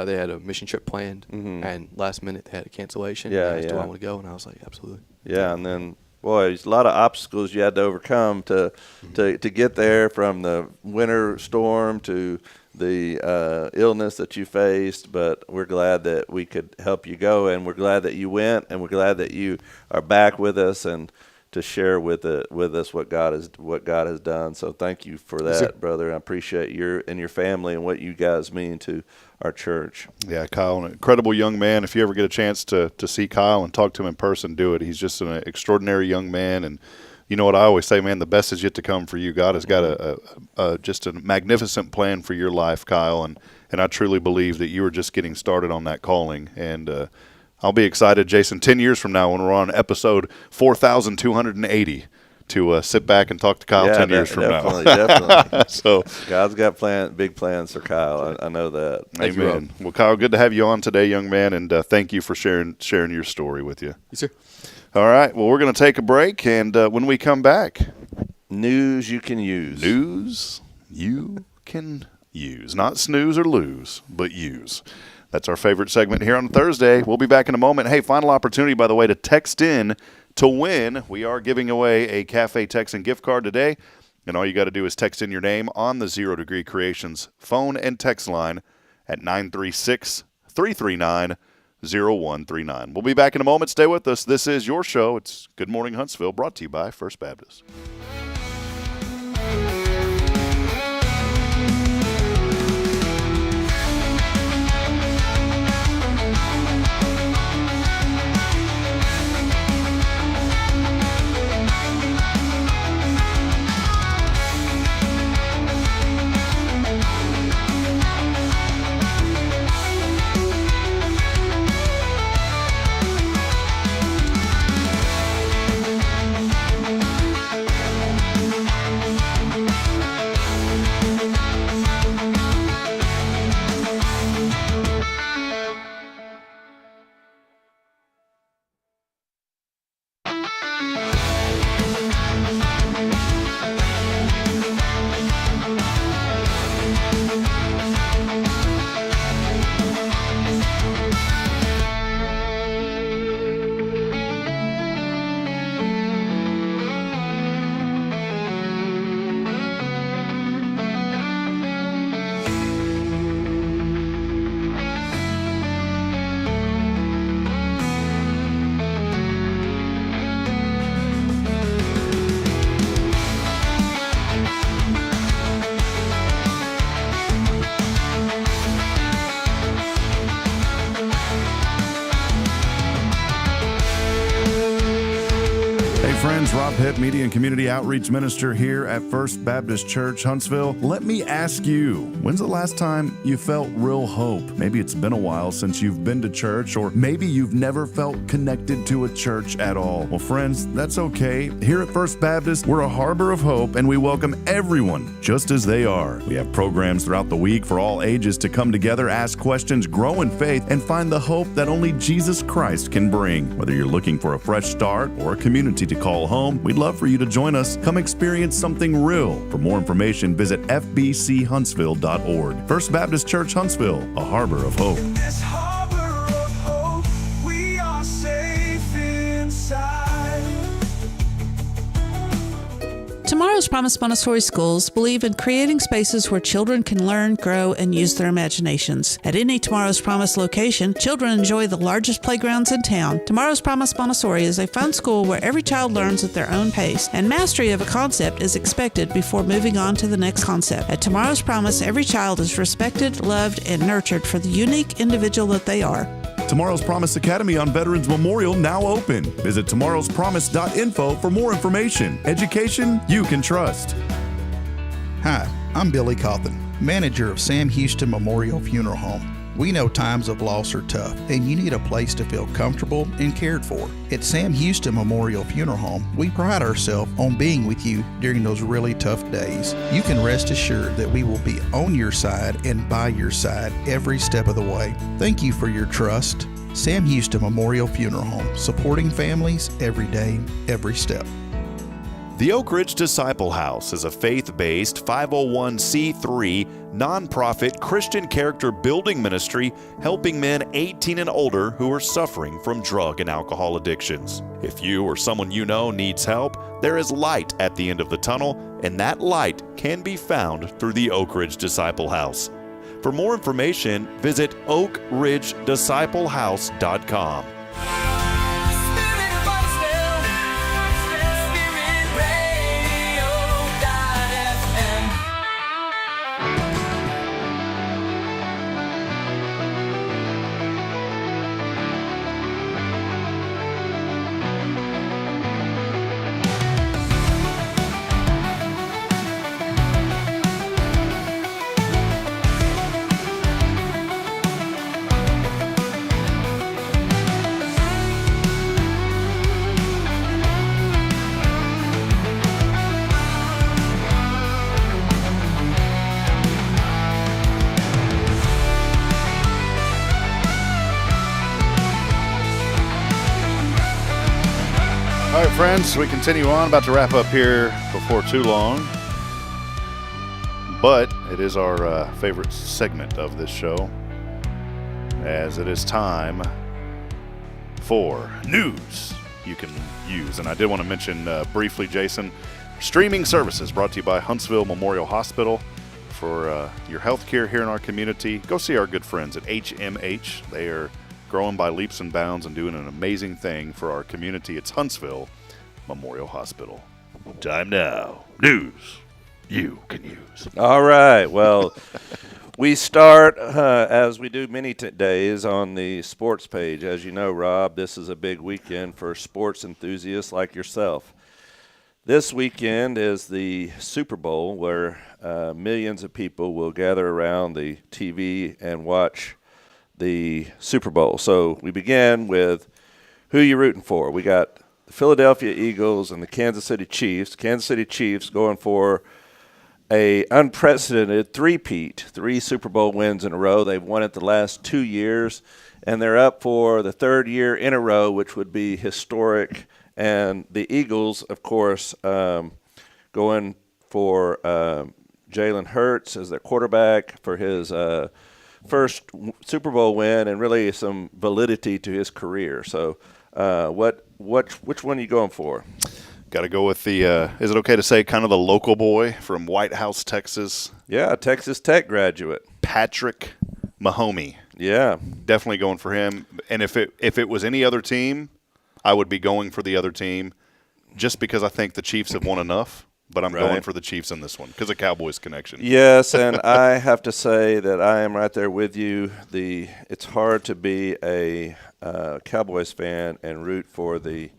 they had a mission trip planned, and last minute they had a cancellation. Do I want to go? And I was like, absolutely. Yeah, and then there's a lot of obstacles you had to overcome to get there, from the winter storm to the illness that you faced, but we're glad that we could help you go, and we're glad that you went, and we're glad that you are back with us and to share with us what God has done. So thank you for that, brother. I appreciate you and your family and what you guys mean to our church. Yeah, Kyle, an incredible young man. If you ever get a chance to see Kyle and talk to him in person, do it. He's just an extraordinary young man, and you know what I always say, man, the best is yet to come for you. God has got just a magnificent plan for your life, Kyle, and I truly believe that you are just getting started on that calling. And I'll be excited, Jason, 10 years from now when we're on episode 4,280 to sit back and talk to Kyle 10 years from now. Definitely. So God's got big plans for Kyle. I know that. Amen. Well, Kyle, good to have you on today, young man, and thank you for sharing your story with you. Yes, sir. All right. Well, we're going to take a break, and when we come back, news you can use. News you can use. Not snooze or lose, but use. That's our favorite segment here on Thursday. We'll be back in a moment. Hey, final opportunity, by the way, to text in to win. We are giving away a Cafe Texan gift card today, and all you got to do is text in your name on the Zero Degree Creations phone and text line at 936-339-0139. We'll be back in a moment. Stay with us. This is your show. It's Good Morning Huntsville, brought to you by First Baptist. friends, Rob Hitt, Media and Community Outreach Minister here at First Baptist Church, Huntsville. Let me ask you, when's the last time you felt real hope? Maybe it's been a while since you've been to church, or maybe you've never felt connected to a church at all. Well, friends, that's okay. Here at First Baptist, we're a harbor of hope, and we welcome everyone just as they are. We have programs throughout the week for all ages to come together, ask questions, grow in faith, and find the hope that only Jesus Christ can bring. Whether you're looking for a fresh start or a community to call home, we'd love for you to join us. Come experience something real. For more information, visit fbchuntsville.org. First Baptist Church, Huntsville, a harbor of hope. In this harbor of hope, we are safe inside. Tomorrow's Promise Montessori schools believe in creating spaces where children can learn, grow, and use their imaginations. At any Tomorrow's Promise location, children enjoy the largest playgrounds in town. Tomorrow's Promise Montessori is a fun school where every child learns at their own pace, and mastery of a concept is expected before moving on to the next concept. At Tomorrow's Promise, every child is respected, loved, and nurtured for the unique individual that they are. Tomorrow's Promise Academy on Veterans Memorial now open. Visit tomorrowspromise.info for more information. Education you can trust. Hi, I'm Billy Cawthon, manager of Sam Houston Memorial Funeral Home. We know times of loss are tough, and you need a place to feel comfortable and cared for. At Sam Houston Memorial Funeral Home, we pride ourselves on being with you during those really tough days. You can rest assured that we will be on your side and by your side every step of the way. Thank you for your trust. Sam Houston Memorial Funeral Home, supporting families every day, every step. The Oak Ridge Disciple House is a faith-based 501c3 nonprofit Christian character building ministry helping men 18 and older who are suffering from drug and alcohol addictions. If you or someone you know needs help, there is light at the end of the tunnel, and that light can be found through the Oak Ridge Disciple House. For more information, visit oakridgedisciplehouse.com. All right, friends, we continue on. About to wrap up here before too long. But it is our favorite segment of this show, as it is time for news you can use. And I did want to mention briefly, Jason, streaming services brought to you by Huntsville Memorial Hospital. For your health care here in our community, go see our good friends at HMH. They are growing by leaps and bounds and doing an amazing thing for our community. It's Huntsville Memorial Hospital. Time now. News you can use. All right. Well, we start, as we do many days, on the sports page. As you know, Rob, this is a big weekend for sports enthusiasts like yourself. This weekend is the Super Bowl, where millions of people will gather around the TV and watch the Super Bowl. So we begin with who you rooting for. We got the Philadelphia Eagles and the Kansas City Chiefs. Kansas City Chiefs going for a unprecedented three-peat, 3 Super Bowl wins in a row. They've won it the last 2 years, and they're up for the 3rd year in a row, which would be historic. And the Eagles, of course, going for Jalen Hurts as their quarterback for his first Super Bowl win and really some validity to his career. So which one are you going for? Got to go with the, is it okay to say kind of the local boy from White House, Texas? Yeah, Texas Tech graduate. Patrick Mahomes. Yeah. Definitely going for him. And if it was any other team, I would be going for the other team just because I think the Chiefs have won enough. But I'm going for the Chiefs in this one because of Cowboys connection. Yes, and I have to say that I am right there with you. It's hard to be a Cowboys fan and root for the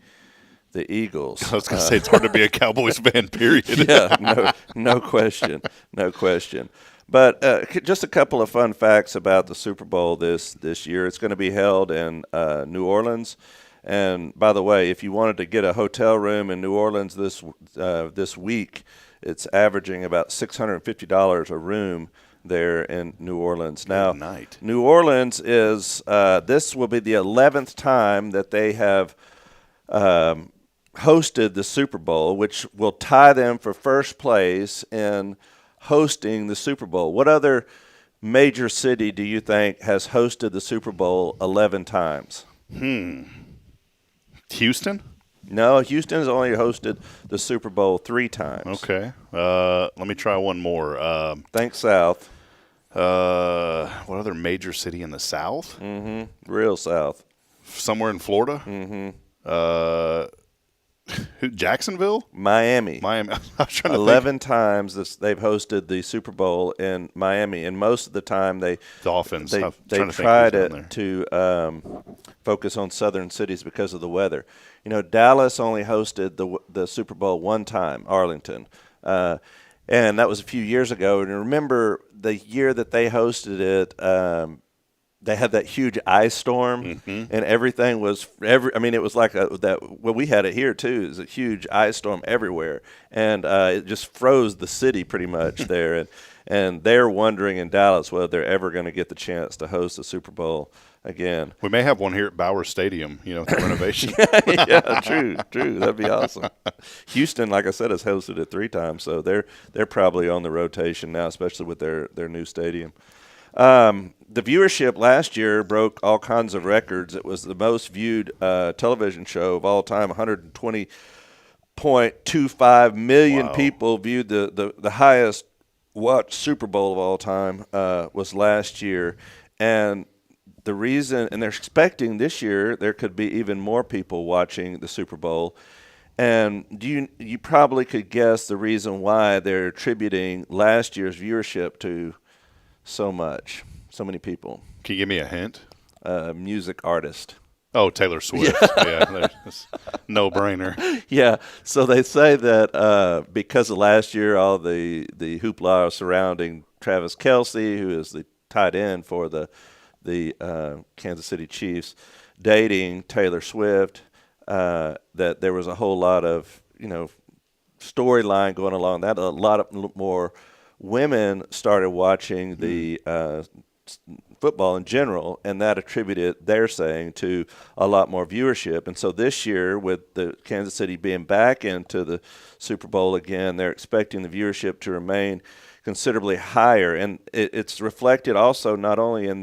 the Eagles. I was going to say, it's hard to be a Cowboys fan, period. Yeah, no question. No question. But just a couple of fun facts about the Super Bowl this year. It's going to be held in New Orleans. And by the way, if you wanted to get a hotel room in New Orleans this week, it's averaging about $650 a room there in New Orleans. Now, New Orleans is this will be the 11th time that they have hosted the Super Bowl, which will tie them for first place in hosting the Super Bowl. What other major city do you think has hosted the Super Bowl 11 times? Houston? No, Houston has only hosted the Super Bowl 3 times. Okay. Let me try one more. Think South. What other major city in the South? Real South. Somewhere in Florida? Jacksonville? Miami. I was trying to 11 times they've hosted the Super Bowl in Miami, and most of the time Dolphins. They try to focus on southern cities because of the weather. You know, Dallas only hosted the Super Bowl 1 time, Arlington, and that was a few years ago. And remember the year that they hosted it. They had that huge ice storm, and everything was it was like we had it here too. It was a huge ice storm everywhere, and it just froze the city pretty much there. And they're wondering in Dallas whether they're ever going to get the chance to host the Super Bowl again. We may have one here at Bauer Stadium, the renovation. Yeah, true. That'd be awesome. Houston, like I said, has hosted it 3 times, so they're probably on the rotation now, especially with their new stadium. The viewership last year broke all kinds of records. It was the most viewed television show of all time. 120.25 million people viewed the highest watched Super Bowl of all time was last year. And the reason, and they're expecting this year there could be even more people watching the Super Bowl. And you probably could guess the reason why they're attributing last year's viewership to so many people. Can you give me a hint? Music artist. Oh, Taylor Swift. Yeah, no brainer. Yeah, so they say that because of last year, all the hoopla surrounding Travis Kelce, who is the tight end for the Kansas City Chiefs, dating Taylor Swift, that there was a whole lot of storyline going along. That a lot of more women started watching the football in general, and that attributed, they're saying, to a lot more viewership. And so this year, with the Kansas City being back into the Super Bowl again, they're expecting the viewership to remain considerably higher. And it's reflected also not only in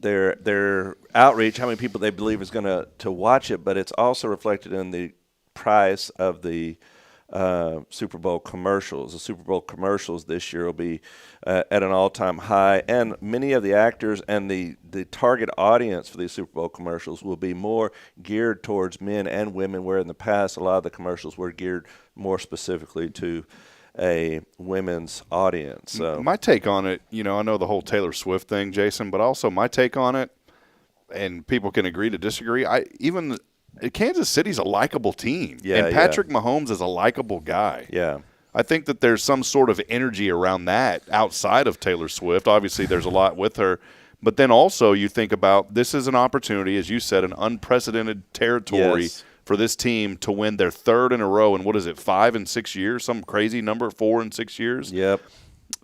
their outreach, how many people they believe is going to watch it, but it's also reflected in the price of the Super Bowl commercials. The Super Bowl commercials this year will be at an all-time high, and many of the actors and the target audience for these Super Bowl commercials will be more geared towards men and women, where in the past a lot of the commercials were geared more specifically to a women's audience. So my take on it, I know the whole Taylor Swift thing, Jason, but also my take on it, and people can agree to disagree, Kansas City's a likable team. Yeah, and Patrick Mahomes is a likable guy. Yeah. I think that there's some sort of energy around that outside of Taylor Swift. Obviously, there's a lot with her. But then also you think about this is an opportunity, as you said, an unprecedented territory for this team to win their 3rd in a row in, 5 and 6 years? Some crazy number, 4 and 6 years? Yep.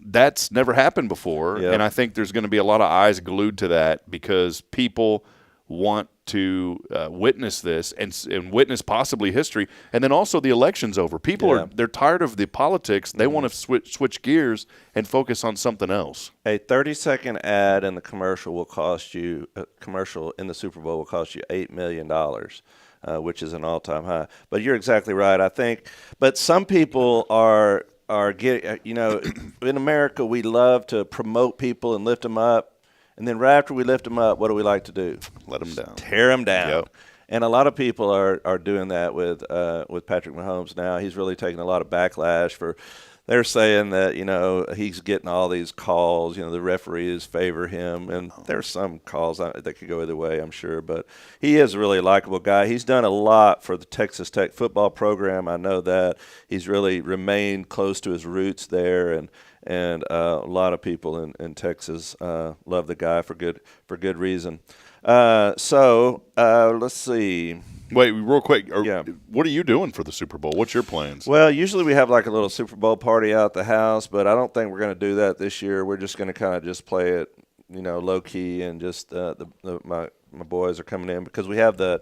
That's never happened before. Yep. And I think there's going to be a lot of eyes glued to that because people want to witness this and witness possibly history, and then also the election's over. People they're tired of the politics. They want to switch gears and focus on something else. A 30-second ad in the commercial in the Super Bowl will cost you $8 million, which is an all-time high. But you're exactly right. I think, but some people are getting. In America, we love to promote people and lift them up. And then right after we lift them up, what do we like to do? Let them down. Tear them down. Yep. And a lot of people are doing that with Patrick Mahomes now. He's really taking a lot of backlash for they're saying that, he's getting all these calls, the referees favor him, and there's some calls that could go either way, I'm sure, but he is a really likable guy. He's done a lot for the Texas Tech football program. I know that. He's really remained close to his roots there, and a lot of people in Texas love the guy for good reason. So let's see. Wait, real quick. Yeah. What are you doing for the Super Bowl? What's your plans? Well, usually we have like a little Super Bowl party out the house, but I don't think we're going to do that this year. We're just going to kind of just play it, low key, and just my boys are coming in because we have the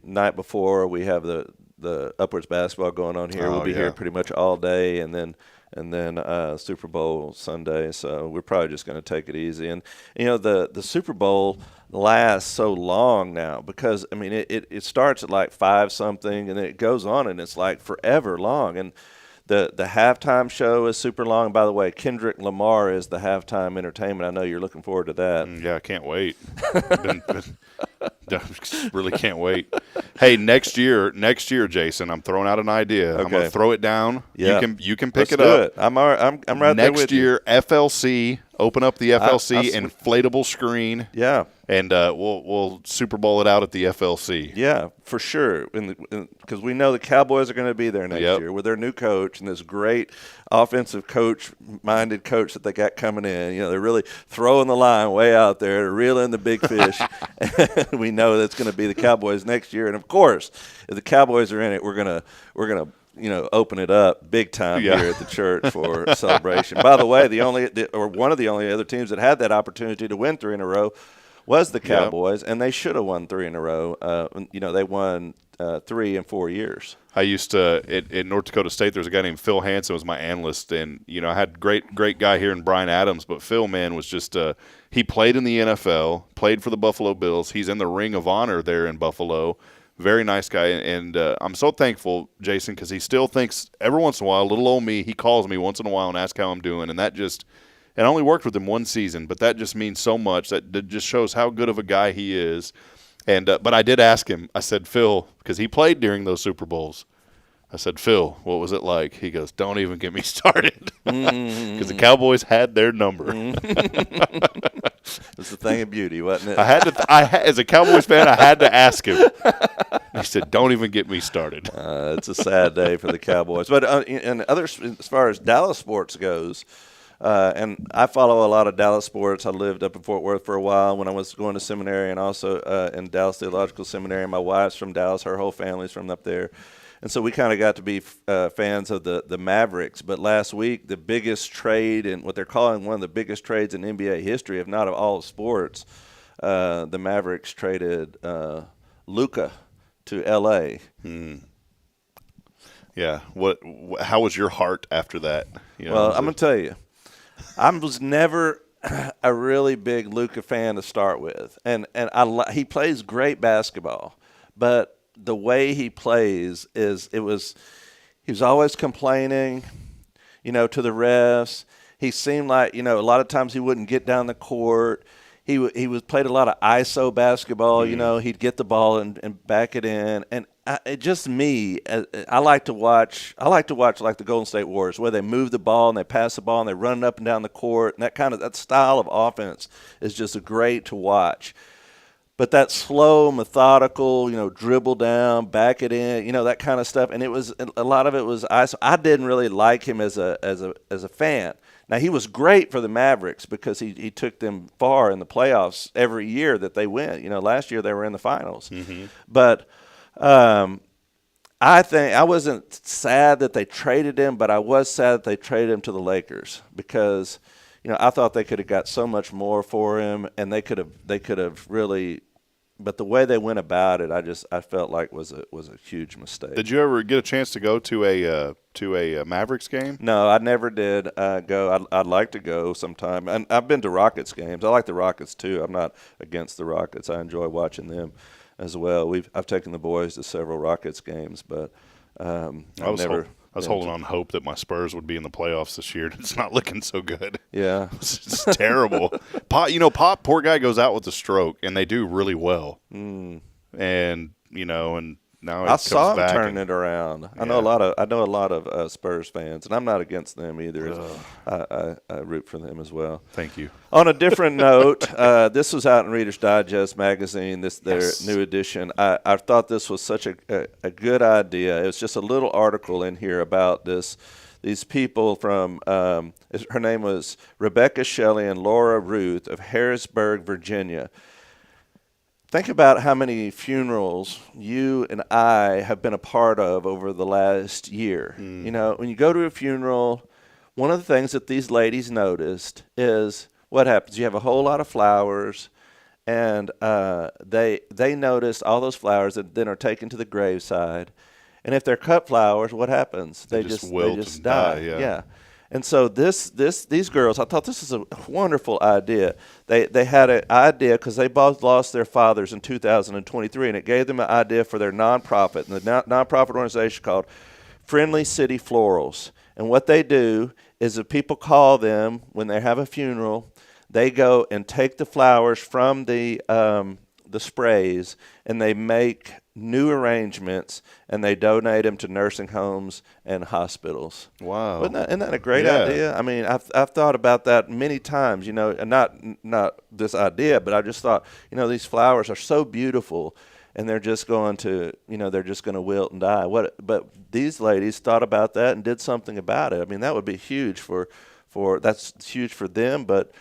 night before we have the upwards basketball going on here. We'll be here pretty much all day, and then Super Bowl Sunday. So we're probably just going to take it easy. And the Super Bowl lasts so long now because it starts at like 5 something and it goes on and it's like forever long. And the halftime show is super long. By the way, Kendrick Lamar is the halftime entertainment. I know you're looking forward to that. Yeah, I can't wait. Really can't wait. Hey, next year, Jason, I'm throwing out an idea. Okay. I'm going to throw it down. Yeah. You can pick Let's it do up. It. I'm right there with next year, you. FLC. Open up the FLC inflatable screen. Yeah. And we'll Super Bowl it out at the FLC. Yeah, for sure. Because we know the Cowboys are going to be there next year with their new coach and this great offensive minded coach that they got coming in. They're really throwing the line way out there. They're reeling the big fish. We know that's going to be the Cowboys next year. And of course, if the Cowboys are in it, we're gonna open it up big time here at the church for a celebration. By the way, one of the only other teams that had that opportunity to win 3 in a row was the Cowboys, and they should have won 3 in a row. They won 3 in 4 years. I used to at North Dakota State. There's a guy named Phil Hansen was my analyst, and I had great guy here in Brian Adams, but Phil, man, was just he played in the NFL, played for the Buffalo Bills. He's in the Ring of Honor there in Buffalo. Very nice guy, and I'm so thankful, Jason, because he still thinks every once in a while, little old me, he calls me once in a while and asks how I'm doing, and that just – and I only worked with him 1 season, but that just means so much. That just shows how good of a guy he is. And but I did ask him. I said, Phil, because he played during those Super Bowls. I said, Phil, what was it like? He goes, don't even get me started, because the Cowboys had their number. It's the thing of beauty, wasn't it? As a Cowboys fan, I had to ask him. He said, don't even get me started. It's a sad day for the Cowboys. But as far as Dallas sports goes, and I follow a lot of Dallas sports. I lived up in Fort Worth for a while when I was going to seminary, and also in Dallas Theological Seminary. My wife's from Dallas. Her whole family's from up there. And so we kind of got to be fans of the Mavericks. But last week, the biggest trade, and what they're calling one of the biggest trades in NBA history, if not of all of sports, the Mavericks traded Luka to L.A. Yeah. How was your heart after that? Well, I'm going to tell you. I was never a really big Luka fan to start with. And he plays great basketball. But the way he plays he was always complaining, to the refs. He seemed like, a lot of times he wouldn't get down the court. He played a lot of ISO basketball. He'd get the ball and back it in. And I like to watch like the Golden State Warriors, where they move the ball and they pass the ball and they run it up and down the court. And that style of offense is just great to watch. But that slow, methodical, dribble down, back it in, that kind of stuff. And a lot of it was ISO. I didn't really like him as a fan. Now, he was great for the Mavericks because he took them far in the playoffs every year that they win. Last year they were in the finals. Mm-hmm. But I think I wasn't sad that they traded him, but I was sad that they traded him to the Lakers because, I thought they could have got so much more for him, and they could have really. But the way they went about it, I felt like was a huge mistake. Did you ever get a chance to go to a Mavericks game? No, I never did go. I'd like to go sometime. And I've been to Rockets games. I like the Rockets too. I'm not against the Rockets. I enjoy watching them as well. I've taken the boys to several Rockets games, but I was holding on hope that my Spurs would be in the playoffs this year. It's not looking so good. Yeah. It's terrible. Pop, poor guy goes out with a stroke, and they do really well. And now I saw him back turning it around. I know a lot of Spurs fans, and I'm not against them either. I root for them as well. Thank you. On a different note, this was out in Reader's Digest magazine, their new edition. I thought this was such a good idea. It was just a little article in here about these people from, her name was Rebecca Shelley and Laura Ruth of Harrisburg, Virginia. Think about how many funerals you and I have been a part of over the last year. You know, when you go to a funeral, one of the things that these ladies noticed is what happens. You have a whole lot of flowers, and they noticed all those flowers that then are taken to the graveside. And if they're cut flowers, what happens? They just die. Yeah. And so these girls, I thought this is a wonderful idea. They had an idea because they both lost their fathers in 2023, and it gave them an idea for their nonprofit, and the nonprofit organization called Friendly City Florals. And what they do is if people call them when they have a funeral, they go and take the flowers from the sprays, and they make new arrangements, and they donate them to nursing homes and hospitals. Wow. Isn't that a great idea? I mean, I've thought about that many times, you know, and not this idea, but I just thought, you know, these flowers are so beautiful, and they're just going to, you know, they're just going to wilt and die. But these ladies thought about that and did something about it. I mean, that would be huge that's huge for them, but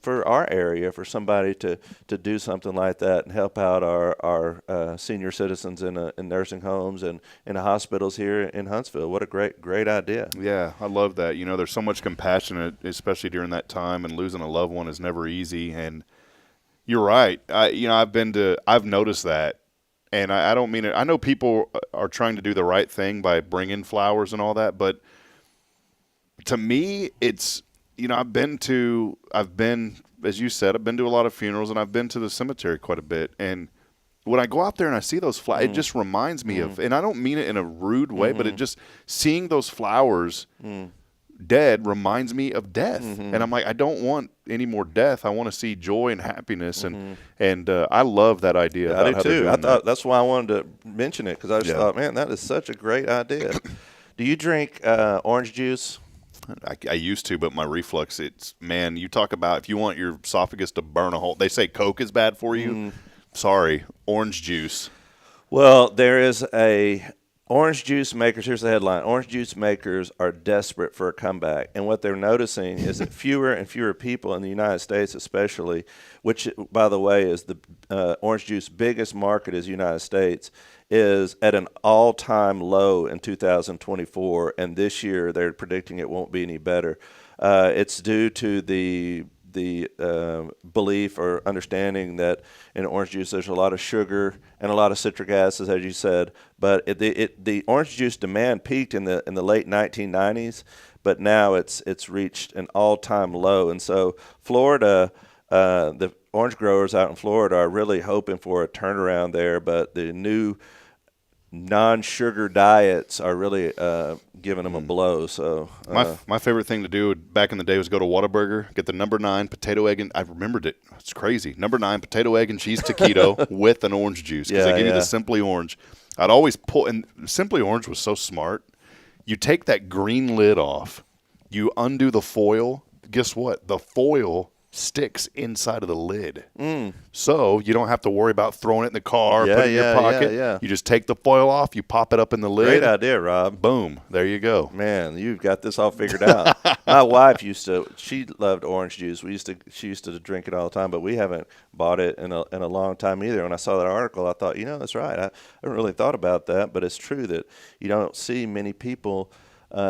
for our area, for somebody to do something like that and help out our senior citizens in nursing homes and in hospitals here in Huntsville. What a great idea. Yeah, I love that. You know, there's so much compassion, especially during that time, and losing a loved one is never easy. And you're right. I've noticed that, and I don't mean it. I know people are trying to do the right thing by bringing flowers and all that, but to me, it's, you know, I've been, as you said, I've been to a lot of funerals, and I've been to the cemetery quite a bit. And when I go out there and I see those flowers, it just reminds me of, and I don't mean it in a rude way, but it just, seeing those flowers dead reminds me of death. And I'm like, I don't want any more death. I want to see joy and happiness. And I love that idea. Yeah, I do too. I thought that's why I wanted to mention it, because I just thought, man, that is such a great idea. Do you drink orange juice? I used to, but my reflux, man, you talk about if you want your esophagus to burn a hole. They say Coke is bad for you. Sorry, orange juice. Well, there is orange juice makers. Here's the headline. Orange juice makers are desperate for a comeback. And what they're noticing is that fewer and fewer people in the United States especially, which, by the way, is the orange juice biggest market is the United States, is at an all-time low in 2024, and this year they're predicting it won't be any better. It's due to the belief or understanding that in orange juice there's a lot of sugar and a lot of citric acids, as you said. But the orange juice demand peaked in the late 1990s, but now it's reached an all-time low. And so Florida, the orange growers out in Florida are really hoping for a turnaround there, but the new non-sugar diets are really giving them a blow. So my favorite thing to do back in the day was go to Whataburger, get the number 9 potato egg, and I remembered it. It's crazy. Number 9 potato egg and cheese taquito with an orange juice, because they give you the Simply Orange. I'd always pull, and Simply Orange was so smart. You take that green lid off, you undo the foil. Guess what? The foil sticks inside of the lid. So you don't have to worry about throwing it in the car, put it in your pocket. You just take the foil off, you pop it up in the lid. Great idea, Rob. Boom. There you go. Man, you've got this all figured out. My wife she loved orange juice. She used to drink it all the time, but we haven't bought it in a long time either. When I saw that article, I thought, that's right. I haven't really thought about that, but it's true that you don't see many people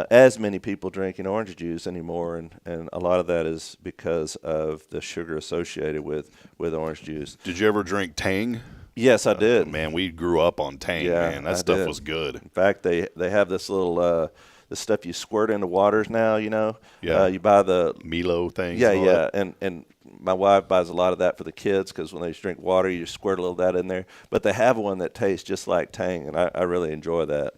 as many people drinking orange juice anymore, and a lot of that is because of the sugar associated with orange juice. Did you ever drink Tang? Yes, I did. Man, we grew up on Tang, man. That stuff was good. In fact, they have this little the stuff you squirt into waters now, you know. Yeah. You buy the Milo things. Yeah. And my wife buys a lot of that for the kids, because when they drink water, you just squirt a little of that in there. But they have one that tastes just like Tang, and I really enjoy that.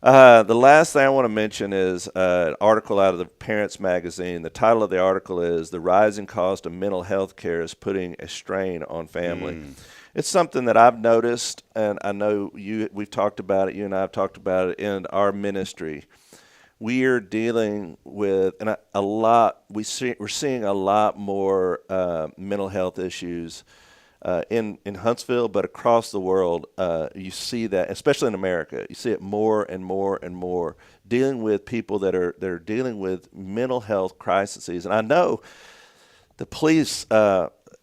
The last thing I want to mention is an article out of the Parents magazine. The title of the article is "The Rising Cost of Mental Health Care is Putting a Strain on Family." It's something that I've noticed, and I know we've talked about it. You and I have talked about it in our ministry. We are dealing with we're seeing a lot more mental health issues in Huntsville, but across the world. You see that, especially in America, you see it more and more and more, dealing with people that are dealing with mental health crises. And I know the police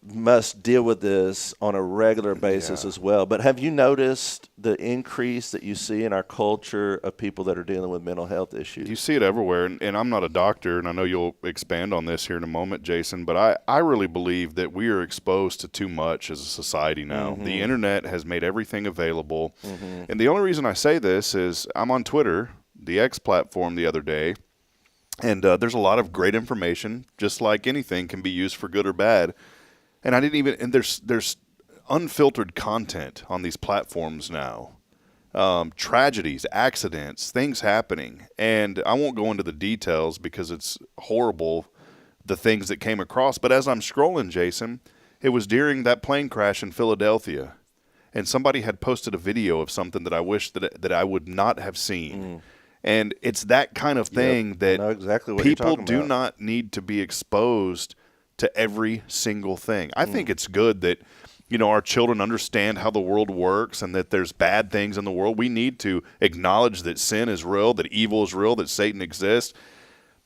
must deal with this on a regular basis as well. But have you noticed the increase that you see in our culture of people that are dealing with mental health issues? You see it everywhere, and I'm not a doctor, and I know you'll expand on this here in a moment, Jason, but I really believe that we are exposed to too much as a society now. Mm-hmm. The internet has made everything available, and the only reason I say this is I'm on Twitter, the X platform, the other day, and there's a lot of great information, just like anything can be used for good or bad. And I didn't even, and there's unfiltered content on these platforms now. Tragedies, accidents, things happening. And I won't go into the details because it's horrible, the things that came across. But as I'm scrolling, Jason, it was during that plane crash in Philadelphia. And somebody had posted a video of something that I wish that I would not have seen. And it's that kind of thing that I know exactly what people you're talking do about. not need to be exposed to every single thing. I think it's good that, our children understand how the world works and that there's bad things in the world. We need to acknowledge that sin is real, that evil is real, that Satan exists.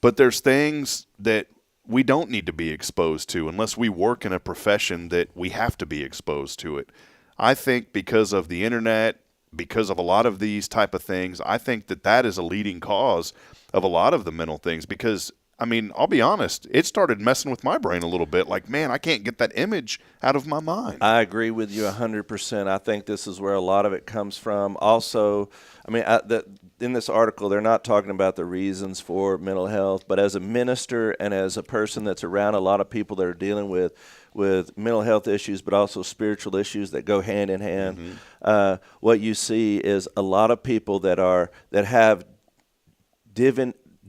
But there's things that we don't need to be exposed to unless we work in a profession that we have to be exposed to it. I think because of the internet, because of a lot of these type of things, I think that is a leading cause of a lot of the mental things because I'll be honest, it started messing with my brain a little bit. Like, man, I can't get that image out of my mind. I agree with you 100%. I think this is where a lot of it comes from. Also, in this article, they're not talking about the reasons for mental health, but as a minister and as a person that's around a lot of people that are dealing with mental health issues, but also spiritual issues that go hand in hand, what you see is a lot of people that have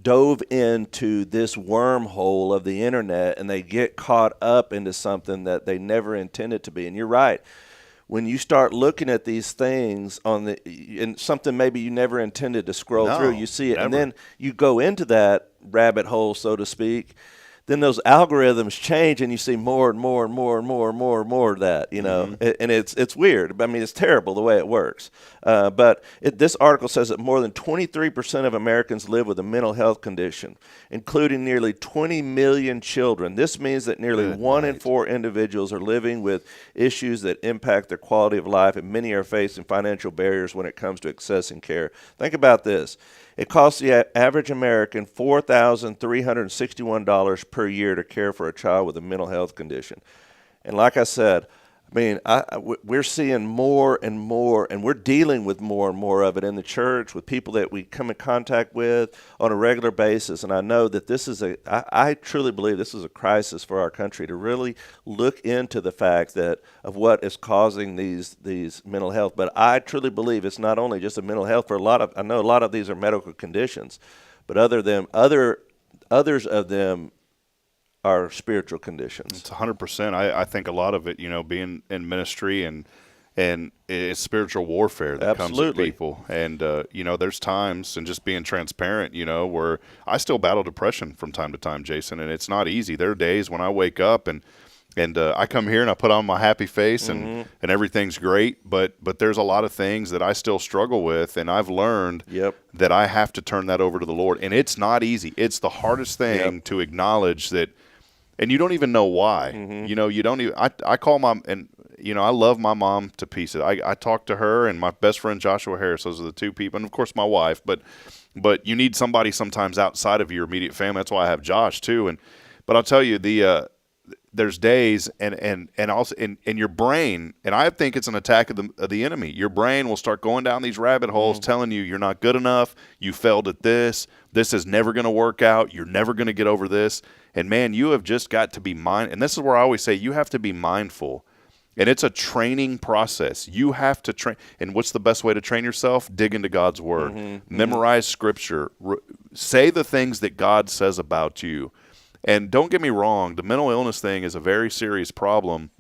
dove into this wormhole of the internet, and they get caught up into something that they never intended to be. And you're right. When you start looking at these things and something maybe you never intended to scroll through, you see it, never. and then you go into that rabbit hole, so to speak. Then those algorithms change, and you see more and more and more and more and more and more of that, and it's weird. It's terrible the way it works. But this article says that more than 23% of Americans live with a mental health condition, including nearly 20 million children. This means that nearly 1 in 4 individuals are living with issues that impact their quality of life, and many are facing financial barriers when it comes to accessing care. Think about this. It costs the average American $4,361 per year to care for a child with a mental health condition. And like I said, we're seeing more and more, and we're dealing with more and more of it in the church with people that we come in contact with on a regular basis. And I know that I truly believe this is a crisis for our country, to really look into the fact of what is causing these mental health. But I truly believe it's not only just a mental health. I know a lot of these are medical conditions, but others of them are spiritual conditions. It's 100%. I think a lot of it, being in ministry and it's spiritual warfare that comes with people. And, there's times, and just being transparent, where I still battle depression from time to time, Jason, and it's not easy. There are days when I wake up and I come here and I put on my happy face and everything's great, but there's a lot of things that I still struggle with, and I've learned that I have to turn that over to the Lord. And it's not easy. It's the hardest thing to acknowledge that. And you don't even know why. You don't even. I call mom, and I love my mom to pieces. I talk to her and my best friend Joshua Harris. Those are the two people, and of course my wife. But you need somebody sometimes outside of your immediate family. That's why I have Josh too. But I'll tell you, there's days and also in your brain, and I think it's an attack of the enemy. Your brain will start going down these rabbit holes, telling you you're not good enough. You failed at this. This is never going to work out. You're never going to get over this. And man, you have just got to be mindful. And this is where I always say you have to be mindful. And it's a training process. You have to train. And what's the best way to train yourself? Dig into God's word. Memorize scripture. Say the things that God says about you. And don't get me wrong, the mental illness thing is a very serious problem.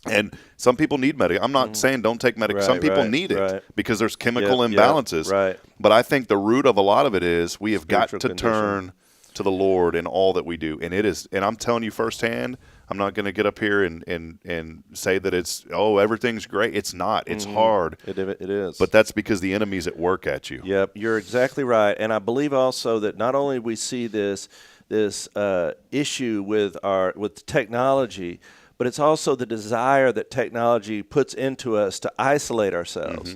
And some people need medic. I'm not saying don't take medic. Some people need it because there's chemical imbalances. Right. But I think the root of a lot of it is we have got to Spiritual turn to the Lord in all that we do. And it is, and I'm telling you firsthand, I'm not going to get up here and say that it's, everything's great. It's not. It's hard. It is. But that's because the enemy's at work at you. Yep, you're exactly right. And I believe also that not only we see this issue with technology, but it's also the desire that technology puts into us to isolate ourselves.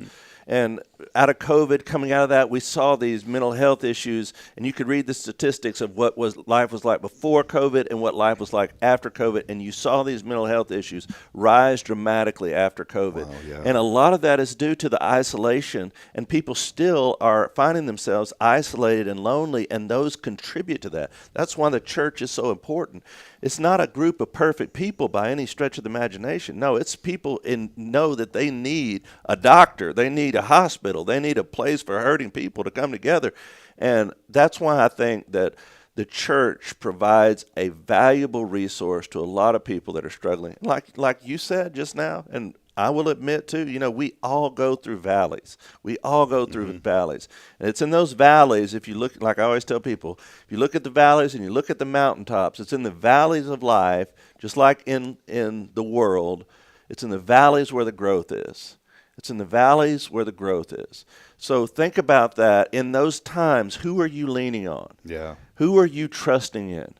And out of COVID, coming out of that, we saw these mental health issues, and you could read the statistics of what life was like before COVID and what life was like after COVID, and you saw these mental health issues rise dramatically after COVID. Wow, yeah. And a lot of that is due to the isolation, and people still are finding themselves isolated and lonely, and those contribute to that. That's why the church is so important. It's not a group of perfect people by any stretch of the imagination. No, it's people know that they need a doctor, they need a hospital, they need a place for hurting people to come together. And that's why I think that the church provides a valuable resource to a lot of people that are struggling. Like you said just now, and I will admit too, we all go through valleys. We all go through valleys. And it's in those valleys, if you look, like I always tell people, if you look at the valleys and you look at the mountaintops, it's in the valleys of life, just like in the world, it's in the valleys where the growth is. It's in the valleys where the growth is. So think about that. In those times, who are you leaning on? Yeah. Who are you trusting in?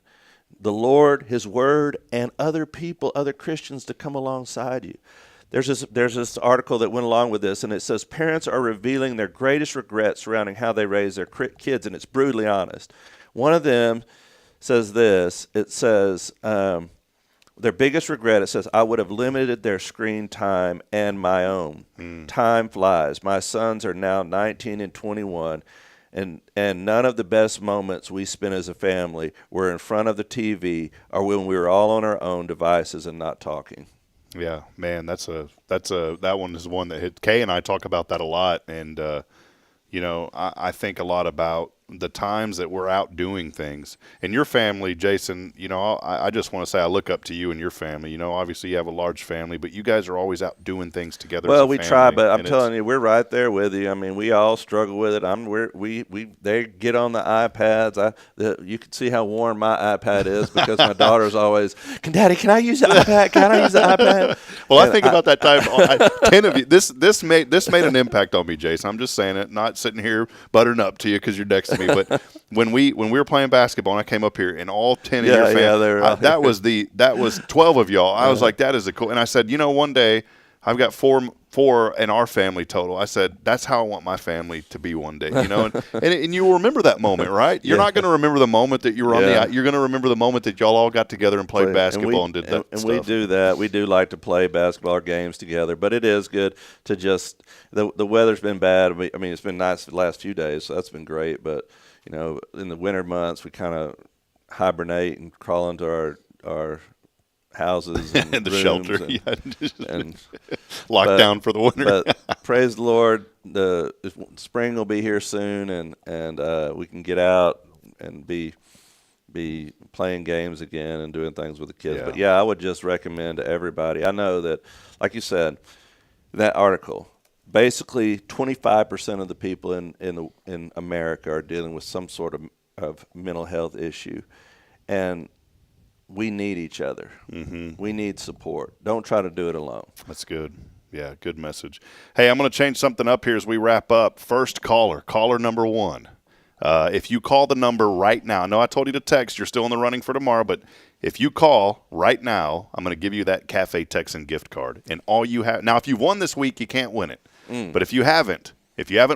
The Lord, His Word, and other people, other Christians to come alongside you. There's this article that went along with this, and it says parents are revealing their greatest regrets surrounding how they raise their kids, and it's brutally honest. One of them says this. It says their biggest regret, it says, I would have limited their screen time and my own. Time flies. My sons are now 19 and 21, and none of the best moments we spent as a family were in front of the TV or when we were all on our own devices and not talking. Yeah, man, that one is one that hit. Kay and I talk about that a lot, and I think a lot about the times that we're out doing things. And your family, Jason, I just want to say I look up to you and your family. Obviously you have a large family, but you guys are always out doing things together. Well, as a we family, try, but I'm telling you, we're right there with you. I mean, we all struggle with it. They get on the iPads. You can see how worn my iPad is because my daughter's always, Daddy, can I use the iPad? Can I use the iPad? Well, I think about that time. 10 of you. This made an impact on me, Jason. I'm just saying it, not sitting here buttering up to you because you're next to me. But when we were playing basketball, and I came up here, and all 10 of your family, that was 12 of y'all. I was like, that is a cool. And I said, one day I've got four in our family total. I said, that's how I want my family to be one day. And you will remember that moment, right? You're not going to remember the moment that you were on the. You're going to remember the moment that y'all all got together and played basketball and did that. And stuff. we do that. We do like to play basketball games together, but it is good to just. The weather's been bad. I mean, it's been nice the last few days, so that's been great. But in the winter months, we kind of hibernate and crawl into our houses and the rooms shelter, and locked down for the winter. But praise the Lord, the spring will be here soon, and we can get out and be playing games again and doing things with the kids. But I would just recommend to everybody. I know that, like you said, that article. Basically, 25% of the people in America are dealing with some sort of mental health issue, and we need each other. We need support. Don't try to do it alone. That's good. Yeah, good message. Hey, I'm going to change something up here as we wrap up. First caller number 1. If you call the number right now, I know I told you to text. You're still in the running for tomorrow, but if you call right now, I'm going to give you that Cafe Texan gift card. And all you have now, if you've won this week, you can't win it. But if you haven't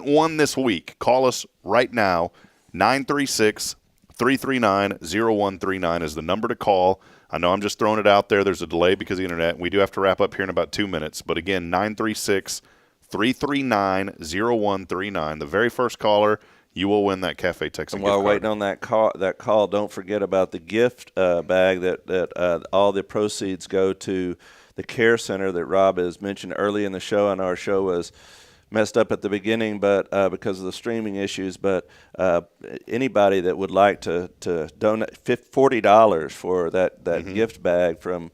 won this week, call us right now. 936-339-0139 is the number to call. I know I'm just throwing it out there. There's a delay because of the internet. We do have to wrap up here in about 2 minutes. But again, 936-339-0139. The very first caller, you will win that Cafe Texan gift card. And while waiting on that call, don't forget about the gift bag that all the proceeds go to the care center that Rob has mentioned early in the show. And our show was messed up at the beginning, but because of the streaming issues. But anybody that would like to donate $40 for that gift bag from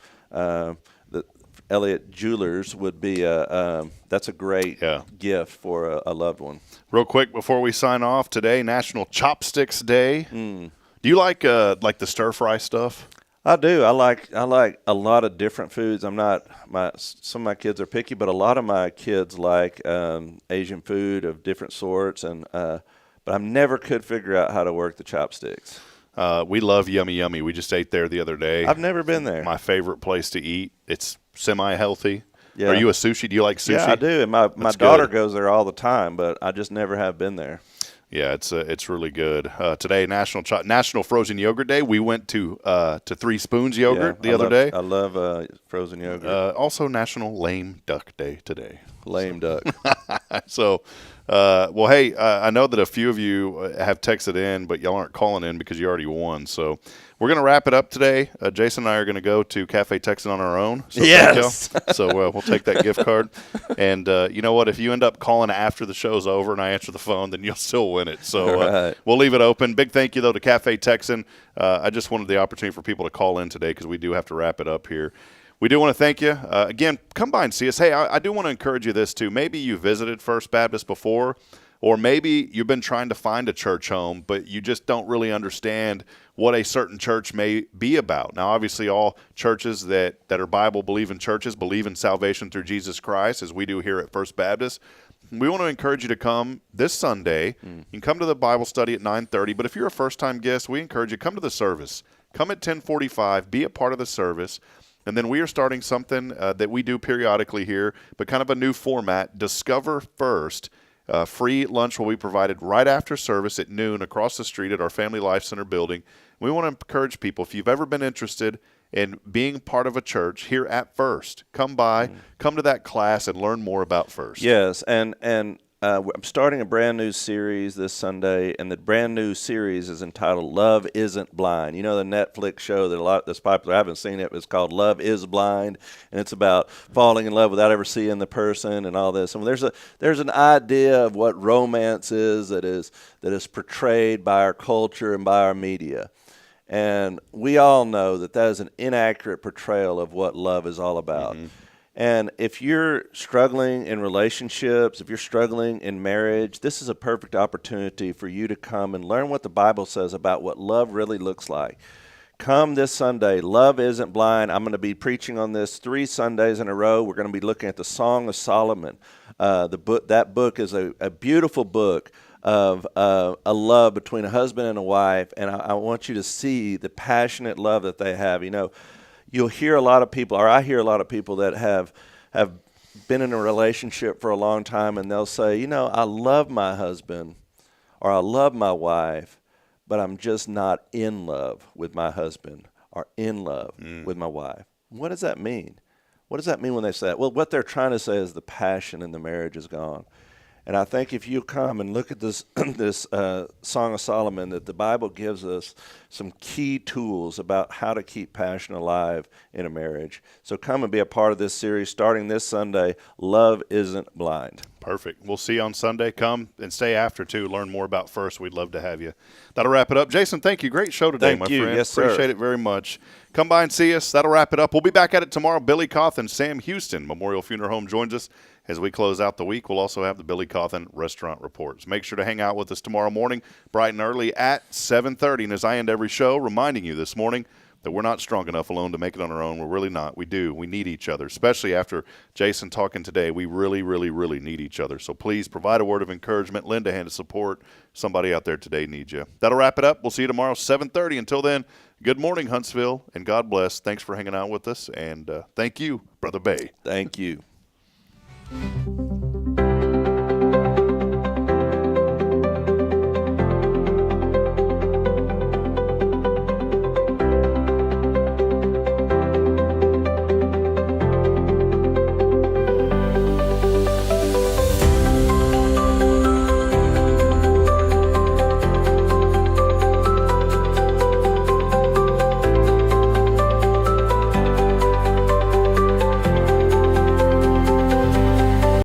Elliott Jewelers would be that's a great gift for a loved one. Real quick before we sign off, today National Chopsticks Day. Do you like the stir fry stuff? I do. I like a lot of different foods. Some of my kids are picky, but a lot of my kids like Asian food of different sorts, but I never could figure out how to work the chopsticks. We love Yummy Yummy. We just ate there the other day. I've never been there. My favorite place to eat. It's semi-healthy. Yeah. Are you a sushi? Do you like sushi? Yeah, I do. And my daughter goes there all the time, but I just never have been there. Yeah, it's really good. Today, National Frozen Yogurt Day. We went to Three Spoons Yogurt the other day. I love frozen yogurt. Also, National Lame Duck Day today. Lame duck. So, well, hey, I know that a few of you have texted in, but y'all aren't calling in because you already won. So we're going to wrap it up today. Jason and I are going to go to Cafe Texan on our own. So yes. So we'll take that gift card. And you know what? If you end up calling after the show's over and I answer the phone, then you'll still win it. So right. We'll leave it open. Big thank you, though, to Cafe Texan. I just wanted the opportunity for people to call in today because we do have to wrap it up here. We do want to thank you. Again, come by and see us. Hey, I do want to encourage you this, too. Maybe you visited First Baptist before, or maybe you've been trying to find a church home, but you just don't really understand what a certain church may be about. Now, obviously, all churches that are Bible-believing churches believe in salvation through Jesus Christ, as we do here at First Baptist. We want to encourage you to come this Sunday. You can come to the Bible study at 9:30, but if you're a first-time guest, we encourage you to come to the service. Come at 10:45, be a part of the service. And then we are starting something that we do periodically here, but kind of a new format, Discover First. Free lunch will be provided right after service at noon across the street at our Family Life Center building. We want to encourage people, if you've ever been interested in being part of a church here at First, come by, come to that class and learn more about First. Yes, and I'm starting a brand new series this Sunday, and the brand new series is entitled "Love Isn't Blind." You know the Netflix show that's popular. I haven't seen it. It's called "Love Is Blind," and it's about falling in love without ever seeing the person and all this. And there's an idea of what romance is that is portrayed by our culture and by our media, and we all know that is an inaccurate portrayal of what love is all about. And if you're struggling in relationships, if you're struggling in marriage, this is a perfect opportunity for you to come and learn what the Bible says about what love really looks like. Come this Sunday. Love Isn't Blind. I'm going to be preaching on this 3 Sundays in a row. We're going to be looking at the Song of Solomon. That book is a beautiful book of a love between a husband and a wife, and I want you to see the passionate love that they have. You know, you'll hear a lot of people, or I hear a lot of people that have been in a relationship for a long time, and they'll say, you know, I love my husband or I love my wife, but I'm just not in love with my husband or in love with my wife. What does that mean? What does that mean when they say that? Well, what they're trying to say is the passion in the marriage is gone. And I think if you come and look at this Song of Solomon, that the Bible gives us some key tools about how to keep passion alive in a marriage. So come and be a part of this series starting this Sunday. Love Isn't Blind. Perfect. We'll see you on Sunday. Come and stay after, too. Learn more about First. We'd love to have you. That'll wrap it up. Jason, thank you. Great show today, Thank my you. friend. Yes, sir. Appreciate it very much. Come by and see us. That'll wrap it up. We'll be back at it tomorrow. Billy Cawthon, Sam Houston, Memorial Funeral Home joins us. As we close out the week, we'll also have the Billy Cawthon Restaurant Reports. Make sure to hang out with us tomorrow morning, bright and early at 7:30. And as I end every show, reminding you this morning that we're not strong enough alone to make it on our own. We're really not. We do. We need each other, especially after Jason talking today. We really, really, really need each other. So please provide a word of encouragement, lend a hand of support. Somebody out there today needs you. That'll wrap it up. We'll see you tomorrow, 7:30. Until then, good morning, Huntsville, and God bless. Thanks for hanging out with us, and thank you, Brother Bay. Thank you.